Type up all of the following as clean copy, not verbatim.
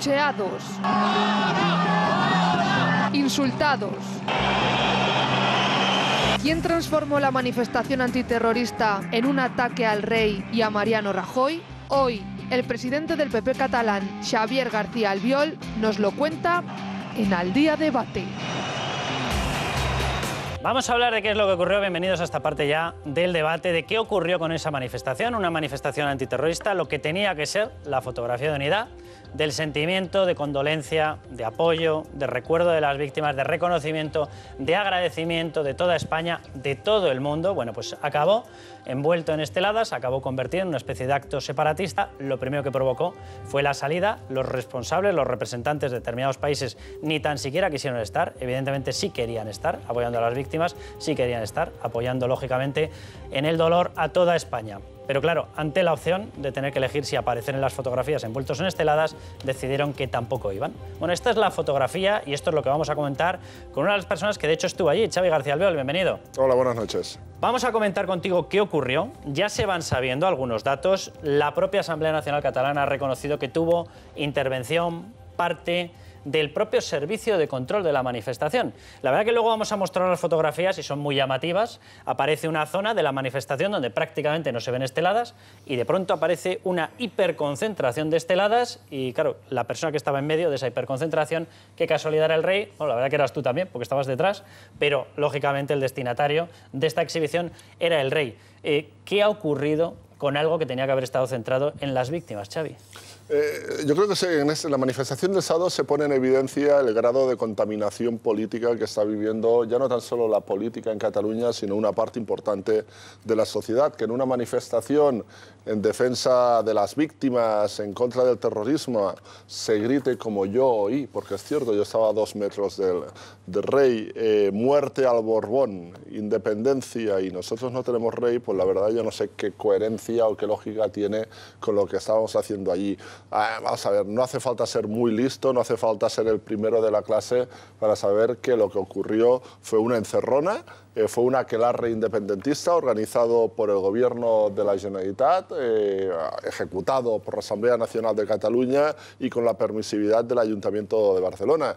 abucheados, insultados. ¿Quién transformó la manifestación antiterrorista en un ataque al rey y a Mariano Rajoy? Hoy, el presidente del PP catalán, Xavier García Albiol, nos lo cuenta en Al Día Debate. Vamos a hablar de qué es lo que ocurrió. Bienvenidos a esta parte ya del debate de qué ocurrió con esa manifestación, una manifestación antiterrorista, lo que tenía que ser la fotografía de unidad, del sentimiento de condolencia, de apoyo, de recuerdo de las víctimas, de reconocimiento, de agradecimiento de toda España, de todo el mundo. Bueno, pues acabó envuelto en esteladas, acabó convertido en una especie de acto separatista. Lo primero que provocó fue la salida. Los responsables, los representantes de determinados países ni tan siquiera quisieron estar. Evidentemente sí querían estar apoyando a las víctimas, sí querían estar apoyando lógicamente en el dolor a toda España. Pero claro, ante la opción de tener que elegir si aparecer en las fotografías envueltos en esteladas, decidieron que tampoco iban. Bueno, esta es la fotografía y esto es lo que vamos a comentar con una de las personas que de hecho estuvo allí, Xavi García Albiol, bienvenido. Hola, buenas noches. Vamos a comentar contigo qué ocurrió. Ya se van sabiendo algunos datos. La propia Asamblea Nacional Catalana ha reconocido que tuvo intervención parte del propio servicio de control de la manifestación. La verdad que luego vamos a mostrar las fotografías y son muy llamativas. Aparece una zona de la manifestación donde prácticamente no se ven esteladas y de pronto aparece una hiperconcentración de esteladas y claro, la persona que estaba en medio de esa hiperconcentración, qué casualidad era el rey, bueno, la verdad que eras tú también porque estabas detrás, pero lógicamente el destinatario de esta exhibición era el rey. ¿Qué ha ocurrido con algo que tenía que haber estado centrado en las víctimas, Xavi? Yo creo que en la manifestación del sábado se pone en evidencia el grado de contaminación política que está viviendo ya no tan solo la política en Cataluña, sino una parte importante de la sociedad, que en una manifestación en defensa de las víctimas, en contra del terrorismo, se grite como yo oí, porque es cierto, yo estaba a 2 metros del rey, muerte al Borbón, independencia, y nosotros no tenemos rey, pues la verdad yo no sé qué coherencia o qué lógica tiene con lo que estábamos haciendo allí. Vamos a ver, no hace falta ser muy listo, no hace falta ser el primero de la clase para saber que lo que ocurrió fue una encerrona, fue un aquelarre independentista organizado por el gobierno de la Generalitat, ejecutado por la Asamblea Nacional de Cataluña y con la permisividad del Ayuntamiento de Barcelona.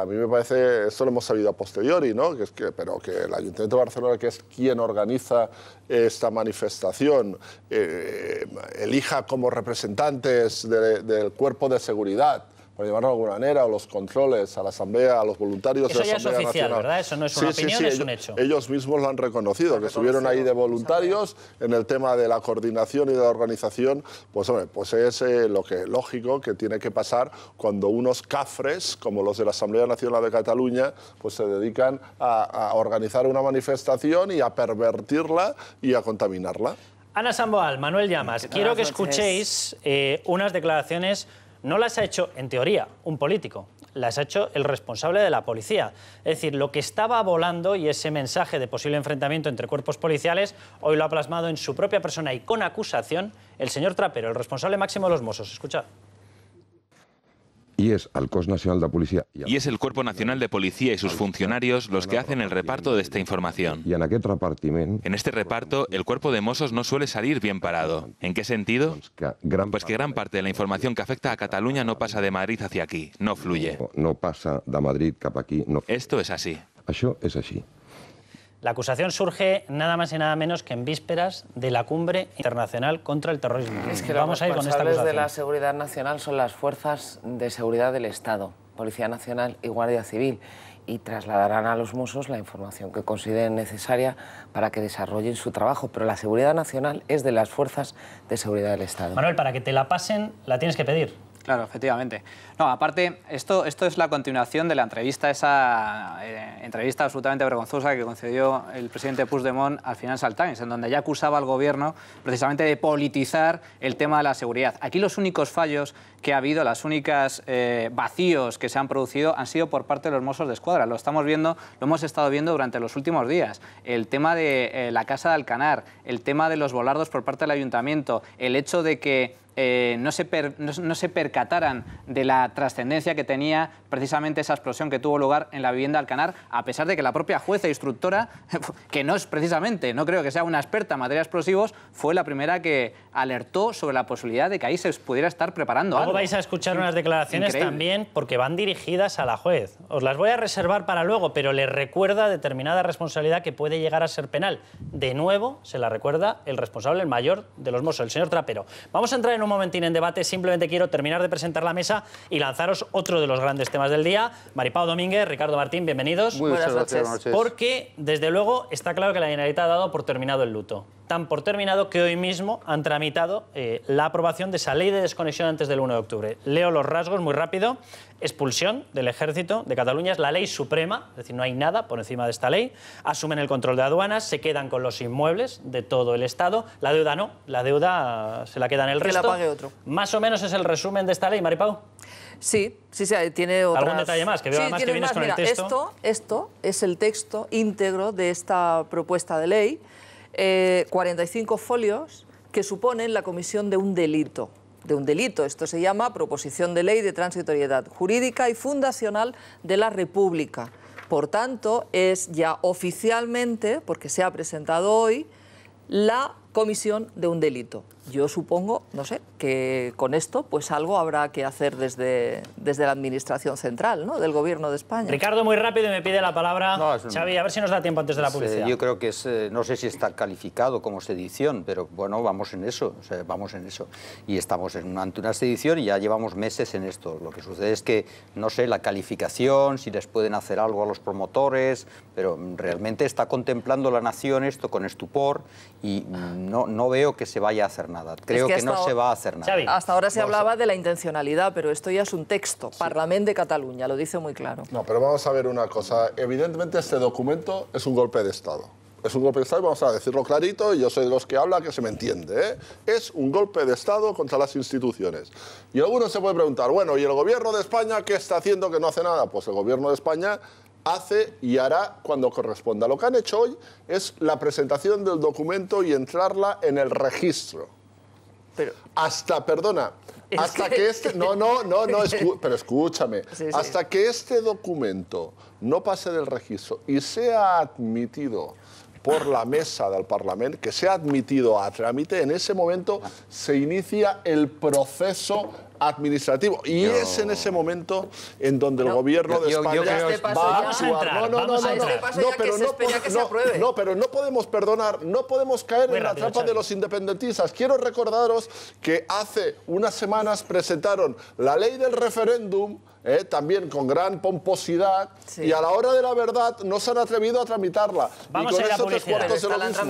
A mí me parece, esto lo hemos sabido a posteriori, ¿no? Pero que el Ayuntamiento de Barcelona, que es quien organiza esta manifestación, elija como representantes del cuerpo de seguridad, por llamarlo de alguna manera, o los controles a la Asamblea, a los voluntarios de la Asamblea Nacional. Eso ya es oficial, ¿verdad? Eso no es una opinión, es un hecho. Ellos mismos lo han reconocido, que estuvieron ahí de voluntarios en el tema de la coordinación y de la organización. Pues hombre, pues es lógico que tiene que pasar cuando unos cafres, como los de la Asamblea Nacional de Cataluña, pues se dedican a organizar una manifestación y a pervertirla y a contaminarla. Ana Samboal, Manuel Llamas, quiero que escuchéis unas declaraciones. No las ha hecho, en teoría, un político, las ha hecho el responsable de la policía. Es decir, lo que estaba volando y ese mensaje de posible enfrentamiento entre cuerpos policiales, hoy lo ha plasmado en su propia persona y con acusación el señor Trapero, el responsable máximo de los Mossos. Escuchad. Y es el Cos Nacional de Policía. Y es el Cuerpo Nacional de Policía y sus funcionarios los que hacen el reparto de esta información. Y en aquest repartiment... En este reparto, el cuerpo de Mossos no suele salir bien parado. ¿En qué sentido? Pues que gran parte de la información que afecta a Cataluña no pasa de Madrid hacia aquí, no fluye. No pasa de Madrid cap aquí. No. Esto es así. Això és així. La acusación surge nada más y nada menos que en vísperas de la cumbre internacional contra el terrorismo. Es que Vamos a ir con esta acusación. Los responsables de la seguridad nacional son las fuerzas de seguridad del Estado, Policía Nacional y Guardia Civil, y trasladarán a los Mossos la información que consideren necesaria para que desarrollen su trabajo. Pero la seguridad nacional es de las fuerzas de seguridad del Estado. Manuel, para que te la pasen, la tienes que pedir. Claro, efectivamente. No, aparte, esto es la continuación de la entrevista, esa entrevista absolutamente vergonzosa que concedió el presidente Puigdemont al Financial Times, en donde ya acusaba al gobierno precisamente de politizar el tema de la seguridad. Aquí los únicos fallos que ha habido, las únicas vacíos que se han producido han sido por parte de los Mossos de Escuadra. Lo estamos viendo, lo hemos estado viendo durante los últimos días. El tema de la Casa de Alcanar, el tema de los volardos por parte del Ayuntamiento, el hecho de que no se percataran de la trascendencia que tenía precisamente esa explosión que tuvo lugar en la vivienda Alcanar, a pesar de que la propia jueza instructora, que no es precisamente, no creo que sea una experta en materia de explosivos, fue la primera que alertó sobre la posibilidad de que ahí se pudiera estar preparando algo. Luego vais a escuchar unas declaraciones Increíble. también porque van dirigidas a la juez. Os las voy a reservar para luego, pero le recuerda determinada responsabilidad que puede llegar a ser penal. De nuevo, se la recuerda el responsable, el mayor de los Mossos, el señor Trapero. Vamos a entrar en un momentín en debate, simplemente quiero terminar de presentar la mesa y lanzaros otro de los grandes temas del día. Maripau Domínguez, Ricardo Martín, bienvenidos. Muy buenas noches. Porque, desde luego, está claro que la Generalitat ha dado por terminado el luto. Tan por terminado que hoy mismo han tramitado la aprobación de esa ley de desconexión antes del 1 de octubre. Leo los rasgos muy rápido. Expulsión del Ejército de Cataluña es la ley suprema, es decir, no hay nada por encima de esta ley. Asumen el control de aduanas, se quedan con los inmuebles de todo el Estado. La deuda no, la deuda se la quedan el resto. Que la pague otro. Más o menos es el resumen de esta ley, Maripau. Sí, tiene otras... ¿Algún detalle más? Que veo además que vienes con el texto. Esto es el texto íntegro de esta propuesta de ley, 45 folios que suponen la comisión de un delito. Esto se llama Proposición de Ley de Transitoriedad Jurídica y Fundacional de la República. Por tanto, es ya oficialmente, porque se ha presentado hoy, la comisión de un delito. Yo supongo, no sé, que con esto pues algo habrá que hacer desde la Administración Central, ¿no?, del Gobierno de España. Ricardo, muy rápido, y me pide la palabra Xavi, a ver si nos da tiempo antes de la publicidad. Yo creo que es, no sé si está calificado como sedición, pero bueno, vamos en eso, Y estamos ante una sedición y ya llevamos meses en esto. Lo que sucede es que, no sé, la calificación, si les pueden hacer algo a los promotores, pero realmente está contemplando la nación esto con estupor y no veo que se vaya a hacer nada. Creo que no se va a hacer nada. Xavi. Hasta ahora se hablaba de la intencionalidad, pero esto ya es un texto. Sí. Parlamento de Cataluña, lo dice muy claro. No, pero vamos a ver una cosa. Evidentemente este documento es un golpe de Estado. Es un golpe de Estado y vamos a decirlo clarito, y yo soy de los que habla, que se me entiende, ¿eh? Es un golpe de Estado contra las instituciones. Y alguno se puede preguntar, bueno, ¿y el Gobierno de España qué está haciendo que no hace nada? Pues el Gobierno de España hace y hará cuando corresponda. Lo que han hecho hoy es la presentación del documento y entrarla en el registro. Pero, hasta que este... pero escúchame. Sí. Hasta que este documento no pase del registro y sea admitido por la mesa del Parlamento, que sea admitido a trámite, en ese momento se inicia el proceso administrativo. Y es en ese momento en donde el Gobierno de España va a actuar. No, pero no podemos perdonar, no podemos caer en la trampa de los independentistas. Quiero recordaros que hace unas semanas presentaron la ley del referéndum, también con gran pomposidad, y a la hora de la verdad no se han atrevido a tramitarla. Vamos a ir a publicidad.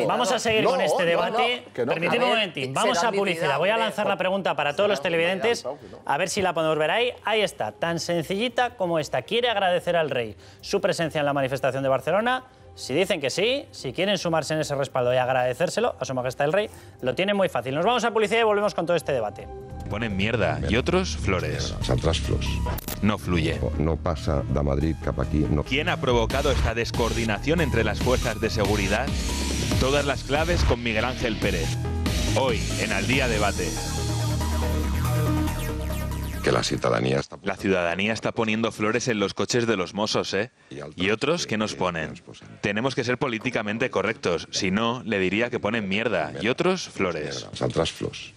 Vamos a seguir con este debate. Permitidme un momentín. Vamos a publicidad. Voy a lanzar la pregunta para todos los televidentes, a ver si la podemos ver ahí. Ahí está, tan sencillita como esta. Quiere agradecer al rey su presencia en la manifestación de Barcelona. Si dicen que sí, si quieren sumarse en ese respaldo y agradecérselo a su majestad el rey, lo tienen muy fácil. Nos vamos a publicidad y volvemos con todo este debate. Ponen mierda y otros flores. Altres flors. No fluye. No passa de Madrid cap aquí. No. ¿Quién ha provocado esta descoordinación entre las fuerzas de seguridad? Todas las claves con Miguel Ángel Pérez. Hoy, en Al Día Debate. Que la ciudadanía está... La ciudadanía está poniendo flores en los coches de los Mossos, ¿eh? ¿Y otros qué nos ponen? Tenemos que ser políticamente correctos. Si no, le diría que ponen mierda. Y otros, flores. Altres flors.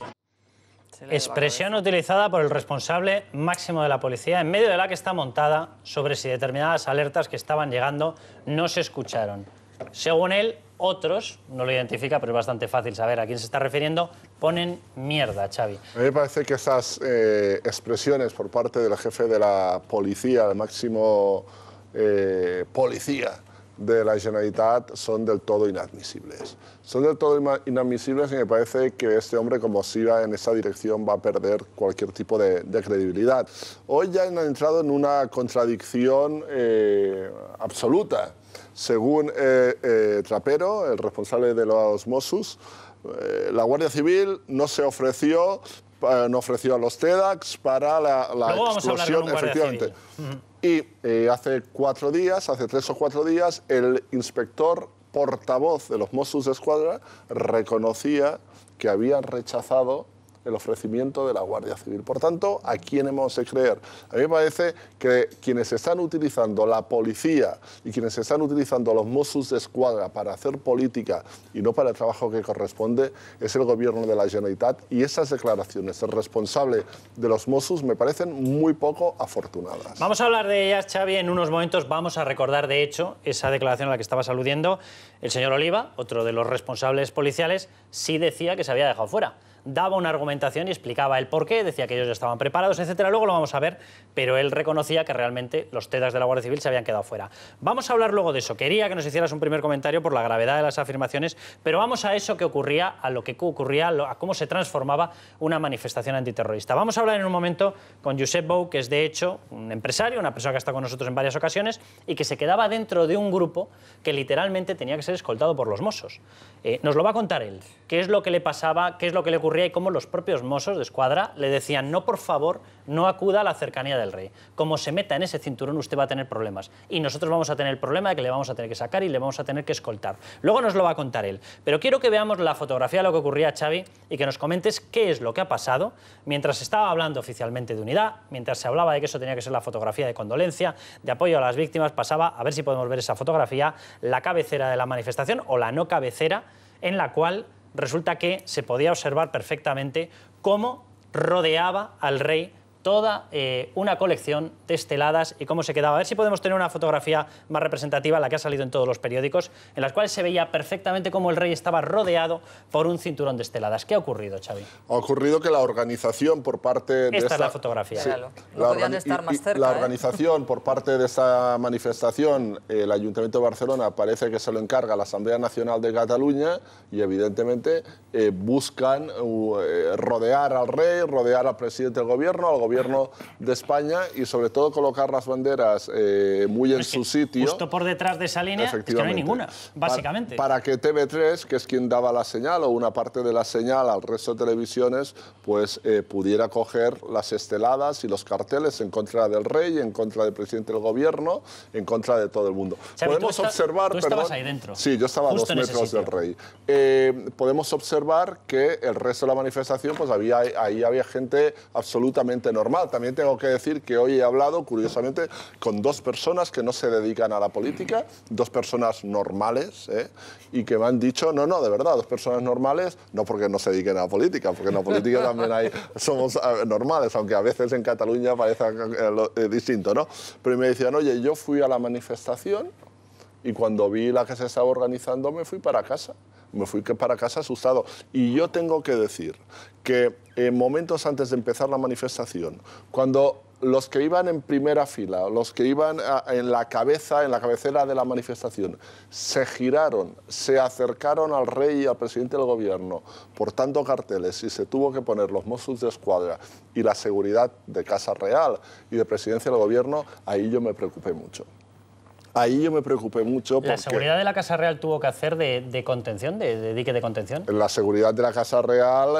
Expresión utilizada por el responsable máximo de la policía, en medio de la que está montada, sobre si determinadas alertas que estaban llegando no se escucharon. Según él, otros, no lo identifica, pero es bastante fácil saber a quién se está refiriendo, ponen mierda, Xavi. A mí me parece que esas expresiones por parte del jefe de la policía, el máximo policía de la Generalitat, son del todo inadmisibles. Son del todo inadmisibles y me parece que este hombre, como siga en esa dirección, va a perder cualquier tipo de credibilidad. Hoy ya han entrado en una contradicción absoluta. Según Trapero, el responsable de los Mossos, la Guardia Civil no ofreció a los TEDx para la explosión, efectivamente. Y hace 3 o 4 días, el inspector portavoz de los Mossos d'Esquadra reconocía que habían rechazado el ofrecimiento de la Guardia Civil. Por tanto, ¿a quién hemos de creer? A mí me parece que quienes están utilizando la policía y quienes están utilizando los Mossos d'Esquadra para hacer política y no para el trabajo que corresponde es el gobierno de la Generalitat, y esas declaraciones del responsable de los Mossos me parecen muy poco afortunadas. Vamos a hablar de ellas, Xavi, en unos momentos. Vamos a recordar, de hecho, esa declaración a la que estabas aludiendo. El señor Oliva, otro de los responsables policiales, sí decía que se había dejado fuera. Daba una argumentación y explicaba el porqué, decía que ellos ya estaban preparados, etcétera. Luego lo vamos a ver, pero él reconocía que realmente los TEDx de la Guardia Civil se habían quedado fuera. Vamos a hablar luego de eso. Quería que nos hicieras un primer comentario por la gravedad de las afirmaciones, pero vamos a eso que ocurría, a lo que ocurría, a cómo se transformaba una manifestación antiterrorista. Vamos a hablar en un momento con Josep Bou, que es de hecho un empresario, una persona que ha estado con nosotros en varias ocasiones y que se quedaba dentro de un grupo que literalmente tenía que ser escoltado por los Mossos. Nos lo va a contar él. ¿Qué es lo que le pasaba, qué es lo que le ocurría y cómo los propios Mossos d'Esquadra le decían: no, por favor, no acuda a la cercanía del rey. Como se meta en ese cinturón, usted va a tener problemas. Y nosotros vamos a tener el problema de que le vamos a tener que sacar y le vamos a tener que escoltar. Luego nos lo va a contar él. Pero quiero que veamos la fotografía de lo que ocurría, Xavi, y que nos comentes qué es lo que ha pasado mientras se estaba hablando oficialmente de unidad, mientras se hablaba de que eso tenía que ser la fotografía de condolencia, de apoyo a las víctimas. Pasaba, a ver si podemos ver esa fotografía, la cabecera de la manifestación, o la no cabecera, en la cual resulta que se podía observar perfectamente cómo rodeaba al rey toda una colección de esteladas y cómo se quedaba. A ver si podemos tener una fotografía más representativa, la que ha salido en todos los periódicos, en las cuales se veía perfectamente cómo el rey estaba rodeado por un cinturón de esteladas. ¿Qué ha ocurrido, Xavi? Ha ocurrido que la organización por parte de esta es la fotografía. Sí, claro. No podían estar más cerca. La organización por parte de esta manifestación, el Ayuntamiento de Barcelona parece que se lo encarga a la Asamblea Nacional de Cataluña y evidentemente buscan rodear al rey, rodear al presidente del gobierno, al gobierno de España y sobre todo colocar las banderas muy en su sitio. Justo por detrás de esa línea es que no hay ninguna, básicamente. Para que TV3, que es quien daba la señal o una parte de la señal al resto de televisiones, pues pudiera coger las esteladas y los carteles en contra del rey, en contra del presidente del gobierno, en contra de todo el mundo. Xavi, podemos observar... ¿Tú estabas ahí dentro? Sí, yo estaba a 2 metros del rey. Podemos observar que el resto de la manifestación, pues ahí había gente absolutamente normal. También tengo que decir que hoy he hablado, curiosamente, con 2 personas que no se dedican a la política, 2 personas normales, y que me han dicho, no, de verdad, 2 personas normales, no porque no se dediquen a la política, porque en la política también somos normales, aunque a veces en Cataluña parece distinto, ¿no? Pero me decían, oye, yo fui a la manifestación y cuando vi la que se estaba organizando me fui para casa. Me fui para casa asustado. Y yo tengo que decir que en momentos antes de empezar la manifestación, cuando los que iban en primera fila, los que iban en la cabecera de la manifestación, se giraron, se acercaron al rey y al presidente del gobierno, portando carteles, y se tuvo que poner los Mossos d'Esquadra y la seguridad de Casa Real y de presidencia del gobierno, ahí yo me preocupé mucho. Ahí yo me preocupé mucho porque... ¿La seguridad de la Casa Real tuvo que hacer de contención, de dique de contención? La seguridad de la Casa Real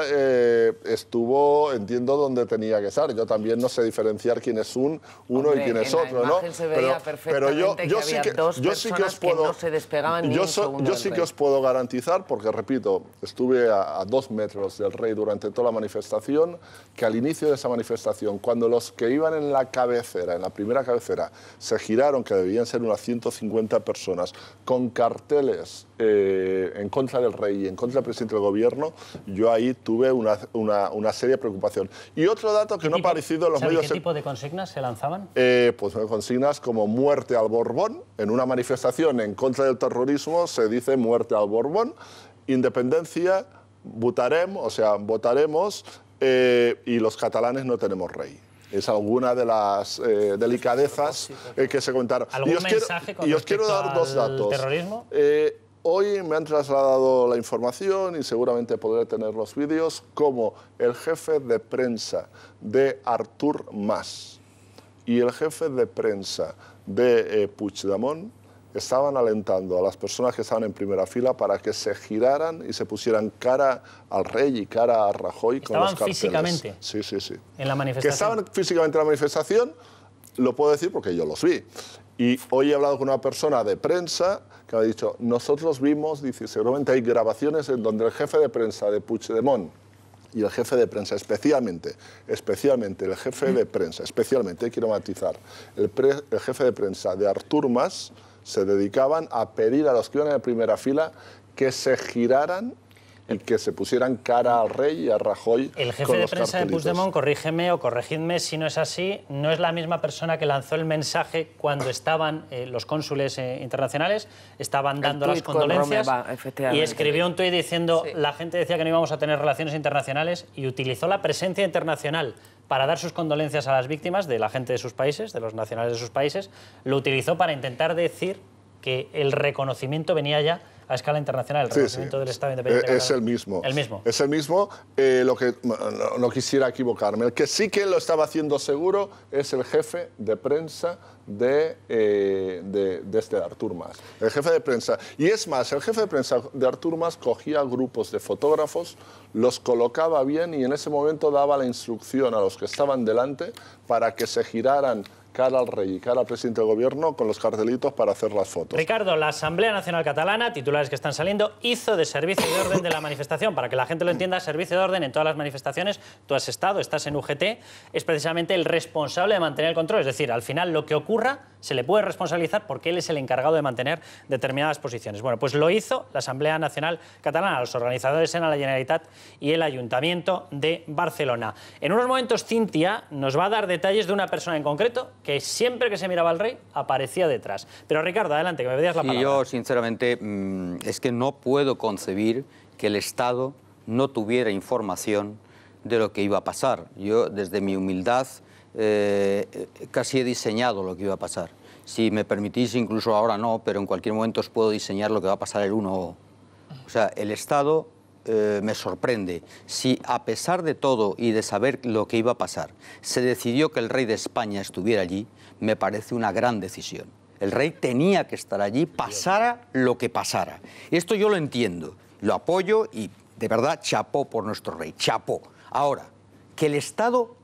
estuvo, entiendo, donde tenía que estar. Yo también no sé diferenciar quién es uno y quién es otro, ¿no? Se veía pero yo sí que no se despegaban ni un segundo. Yo sí que os puedo garantizar, porque repito, estuve a 2 metros del rey durante toda la manifestación, que al inicio de esa manifestación, cuando los que iban en la cabecera, en la primera cabecera, se giraron, que debían ser unas 150 personas, con carteles en contra del rey y en contra del presidente del gobierno, yo ahí tuve una seria preocupación. Y otro dato que no ha aparecido en los medios... ¿Qué tipo de consignas se lanzaban? Pues consignas como muerte al Borbón. En una manifestación en contra del terrorismo se dice muerte al Borbón, independencia, votaremos, y los catalanes no tenemos rey. Es alguna de las delicadezas que se comentaron. ¿Algún mensaje con quiero dar 2 datos. ¿Terrorismo? Hoy me han trasladado la información y seguramente podré tener los vídeos como el jefe de prensa de Artur Mas y el jefe de prensa de Puigdemont estaban alentando a las personas que estaban en primera fila para que se giraran y se pusieran cara al rey y cara a Rajoy con los carteles. ¿Estaban físicamente? Sí. ¿En la manifestación? Que estaban físicamente en la manifestación, lo puedo decir porque yo los vi. Y hoy he hablado con una persona de prensa que me ha dicho, nosotros vimos, dice, seguramente hay grabaciones en donde el jefe de prensa de Puigdemont y el jefe de prensa, especialmente el jefe de prensa, quiero matizar, el jefe de prensa de Artur Mas, se dedicaban a pedir a los que iban en primera fila que se giraran y que se pusieran cara al rey y a Rajoy. El jefe de prensa de Puigdemont, corrígeme o corregidme si no es así, no es la misma persona que lanzó el mensaje cuando estaban los cónsules internacionales, estaban dando las condolencias y escribió un tuit diciendo la gente decía que no íbamos a tener relaciones internacionales y utilizó la presencia internacional para dar sus condolencias a las víctimas de la gente de sus países, de los nacionales de sus países, lo utilizó para intentar decir que el reconocimiento venía ya a escala internacional, el reconocimiento del Estado independiente. Es el mismo. El mismo. Es el mismo. Lo que no quisiera equivocarme. El que sí que lo estaba haciendo seguro es el jefe de prensa de Artur Mas. El jefe de prensa. Y es más, el jefe de prensa de Artur Mas cogía grupos de fotógrafos, los colocaba bien y en ese momento daba la instrucción a los que estaban delante para que se giraran cara al rey y cara al presidente del gobierno con los cartelitos para hacer las fotos. Ricardo, la Asamblea Nacional Catalana, titulares que están saliendo, hizo de servicio de orden de la manifestación. Para que la gente lo entienda, servicio de orden en todas las manifestaciones, tú has estado, estás en UGT, es precisamente el responsable de mantener el control. Es decir, al final lo que ocurra se le puede responsabilizar porque él es el encargado de mantener determinadas posiciones. Bueno, pues lo hizo la Asamblea Nacional Catalana, los organizadores eran la Generalitat y el Ayuntamiento de Barcelona. En unos momentos Cintia nos va a dar detalles de una persona en concreto que siempre que se miraba al rey aparecía detrás. Pero Ricardo, adelante, que me pedías la palabra. Yo, sinceramente, es que no puedo concebir que el Estado no tuviera información de lo que iba a pasar. Yo, desde mi humildad, casi he diseñado lo que iba a pasar. Si me permitís, incluso ahora no, pero en cualquier momento os puedo diseñar lo que va a pasar el 1. O sea, el Estado me sorprende. Si a pesar de todo y de saber lo que iba a pasar, se decidió que el rey de España estuviera allí, me parece una gran decisión. El rey tenía que estar allí, pasara lo que pasara. Esto yo lo entiendo, lo apoyo y de verdad chapó por nuestro rey, chapó. Ahora, que el Estado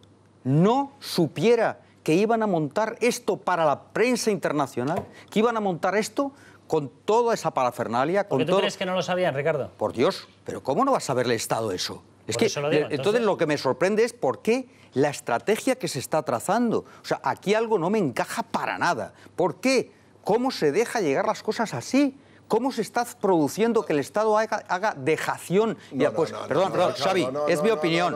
no supiera que iban a montar esto para la prensa internacional, que iban a montar esto con toda esa parafernalia. ¿Por qué tú crees que no lo sabían, Ricardo? Por Dios, pero ¿cómo no va a saber el Estado eso? Es que, eso lo digo, entonces lo que me sorprende es por qué la estrategia que se está trazando. O sea, aquí algo no me encaja para nada. ¿Por qué? ¿Cómo se deja llegar las cosas así? ¿Cómo se está produciendo que el Estado haga dejación? Perdón, Xavi, es mi opinión.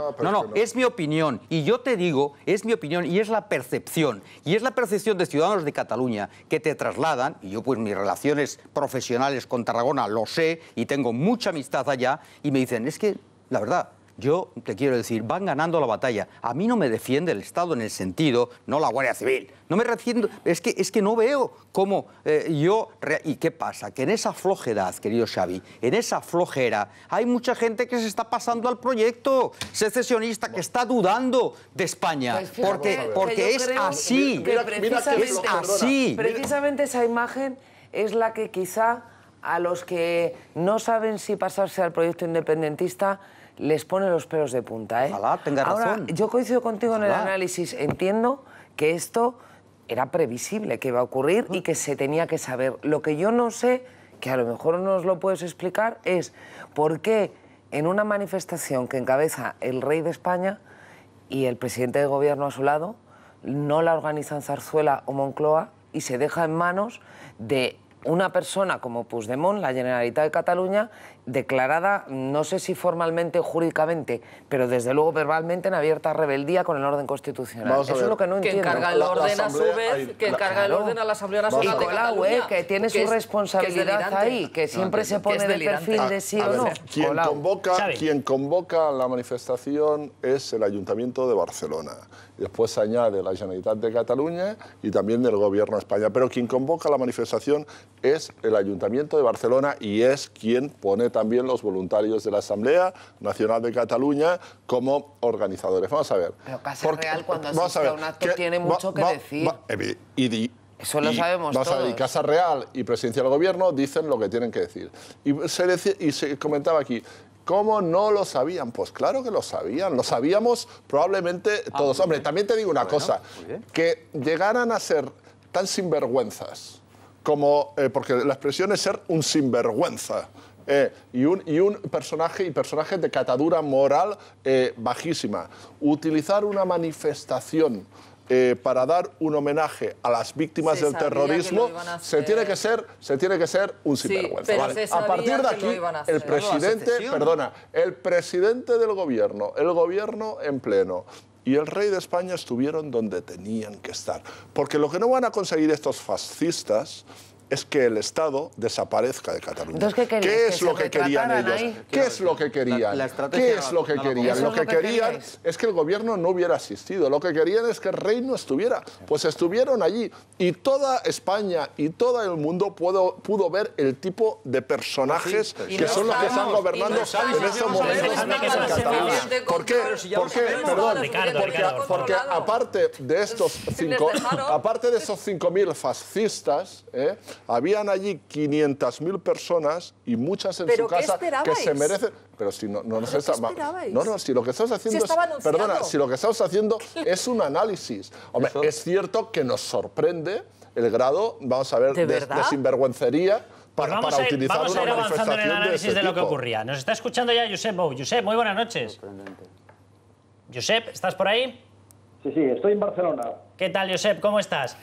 Es mi opinión. Y yo te digo, es mi opinión y es la percepción. Y es la percepción de ciudadanos de Cataluña que te trasladan, y yo pues mis relaciones profesionales con Tarragona lo sé y tengo mucha amistad allá, y me dicen, es que, la verdad, yo te quiero decir, van ganando la batalla. A mí no me defiende el Estado en el sentido, no la Guardia Civil. No me defiendo, es que no veo cómo ¿Y qué pasa? Que en esa flojedad, querido Xavi, en esa flojera, hay mucha gente que se está pasando al proyecto secesionista, que está dudando de España. Pues porque es así. Es así. Precisamente esa imagen es la que quizá a los que no saben si pasarse al proyecto independentista les pone los pelos de punta, ¿eh? Ojalá tenga razón. Ahora, yo coincido contigo en el análisis. Entiendo que esto era previsible que iba a ocurrir y que se tenía que saber. Lo que yo no sé, que a lo mejor nos lo puedes explicar, es por qué en una manifestación que encabeza el rey de España y el presidente de gobierno a su lado, no la organizan Zarzuela o Moncloa y se deja en manos de una persona como Puigdemont, la Generalitat de Cataluña, declarada, no sé si formalmente o jurídicamente, pero desde luego verbalmente en abierta rebeldía con el orden constitucional. Eso es lo que no entiendo. Que encarga el orden a su vez, que encarga el orden a la Asamblea Nacional de Cataluña. Que tiene su responsabilidad ahí, que siempre se pone de perfil de sí o no. Quien convoca la manifestación es el Ayuntamiento de Barcelona. Después se añade la Generalitat de Cataluña y también del Gobierno de España. Pero quien convoca la manifestación es el Ayuntamiento de Barcelona y es quien pone también los voluntarios de la Asamblea Nacional de Cataluña como organizadores. Vamos a ver. Pero Casa Real, cuando asiste a un acto, tiene mucho que decir. Eso lo sabemos todos. Vamos a ver, Casa Real y Presidencia del Gobierno dicen lo que tienen que decir. Y se comentaba aquí, ¿cómo no lo sabían? Pues claro que lo sabían, lo sabíamos probablemente todos. Hombre, también te digo una cosa, que llegaran a ser tan sinvergüenzas como, porque la expresión es ser un sinvergüenza, y un personaje de catadura moral bajísima. Utilizar una manifestación para dar un homenaje a las víctimas del terrorismo se tiene que ser un sinvergüenza. A partir de aquí, el presidente del gobierno, el gobierno en pleno y el rey de España estuvieron donde tenían que estar. Porque lo que no van a conseguir estos fascistas es que el Estado desaparezca de Cataluña. Entonces, ¿qué es lo que querían ellos? ¿Qué es lo que querían? ¿Qué es lo que querían? Lo que querían es que el gobierno no hubiera asistido. Lo que querían es que el rey no estuviera. Pues estuvieron allí. Y toda España y todo el mundo pudo ver el tipo de personajes que son los que están gobernando en estos momentos en Cataluña. ¿Por qué? Perdón. Porque aparte de estos 5.000 fascistas, habían allí 500.000 personas y muchas en su casa que se merecen. Pero si no si lo que estamos haciendo si lo que estamos haciendo es un análisis. Hombre, es cierto que nos sorprende el grado, vamos a ver, de sinvergüencería para utilizar vamos una a ir avanzando en el análisis de lo que tipo. ocurría. Nos está escuchando ya Josep Bou. Josep, muy buenas noches. Josep, ¿estás por ahí? Sí, estoy en Barcelona. ¿Qué tal, Josep? ¿Cómo estás?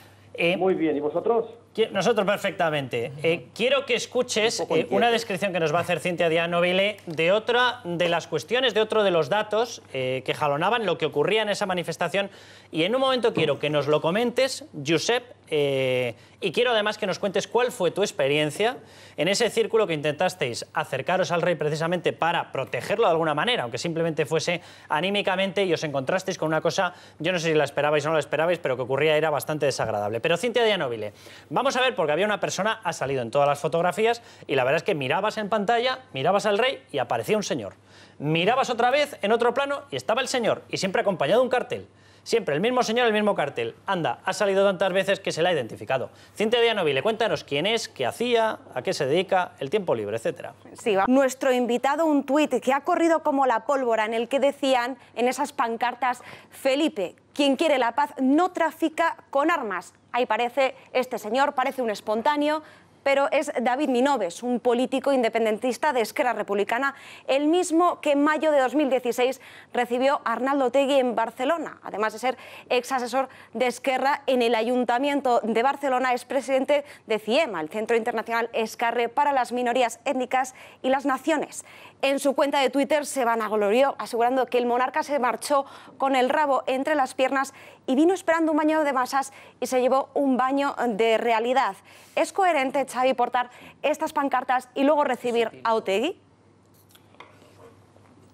Muy bien, ¿y vosotros? Nosotros perfectamente. Quiero que escuches una descripción que nos va a hacer Cintia Díaz Nobile de otra de las cuestiones, de otro de los datos que jalonaban lo que ocurría en esa manifestación. Y en un momento quiero que nos lo comentes, Josep, y quiero además que nos cuentes cuál fue tu experiencia en ese círculo que intentasteis acercaros al rey precisamente para protegerlo de alguna manera, aunque simplemente fuese anímicamente, y os encontrasteis con una cosa, yo no sé si la esperabais o no la esperabais, pero que ocurría era bastante desagradable. Pero Cintia Díaz Nobile, vamos a ver, porque había una persona, ha salido en todas las fotografías, y la verdad es que mirabas en pantalla, mirabas al rey y aparecía un señor. Mirabas otra vez en otro plano y estaba el señor, y siempre acompañado de un cartel. Siempre el mismo señor, el mismo cartel. Anda, ha salido tantas veces que se la ha identificado. Cintia Díaz Nobile, cuéntanos quién es, qué hacía, a qué se dedica, el tiempo libre, etcétera. Sí, nuestro invitado, un tuit que ha corrido como la pólvora en el que decían en esas pancartas: Felipe, quien quiere la paz no trafica con armas. Ahí parece este señor, parece un espontáneo, pero es David Minoves, un político independentista de Esquerra Republicana, el mismo que en mayo de 2016 recibió a Arnaldo Otegi en Barcelona. Además de ser ex asesor de Esquerra en el Ayuntamiento de Barcelona, es presidente de CIEMA, el Centro Internacional Escarre para las Minorías Étnicas y las Naciones. En su cuenta de Twitter se vanaglorió asegurando que el monarca se marchó con el rabo entre las piernas y vino esperando un baño de masas y se llevó un baño de realidad. ¿Es coherente, Xavi, portar estas pancartas y luego recibir a Otegi?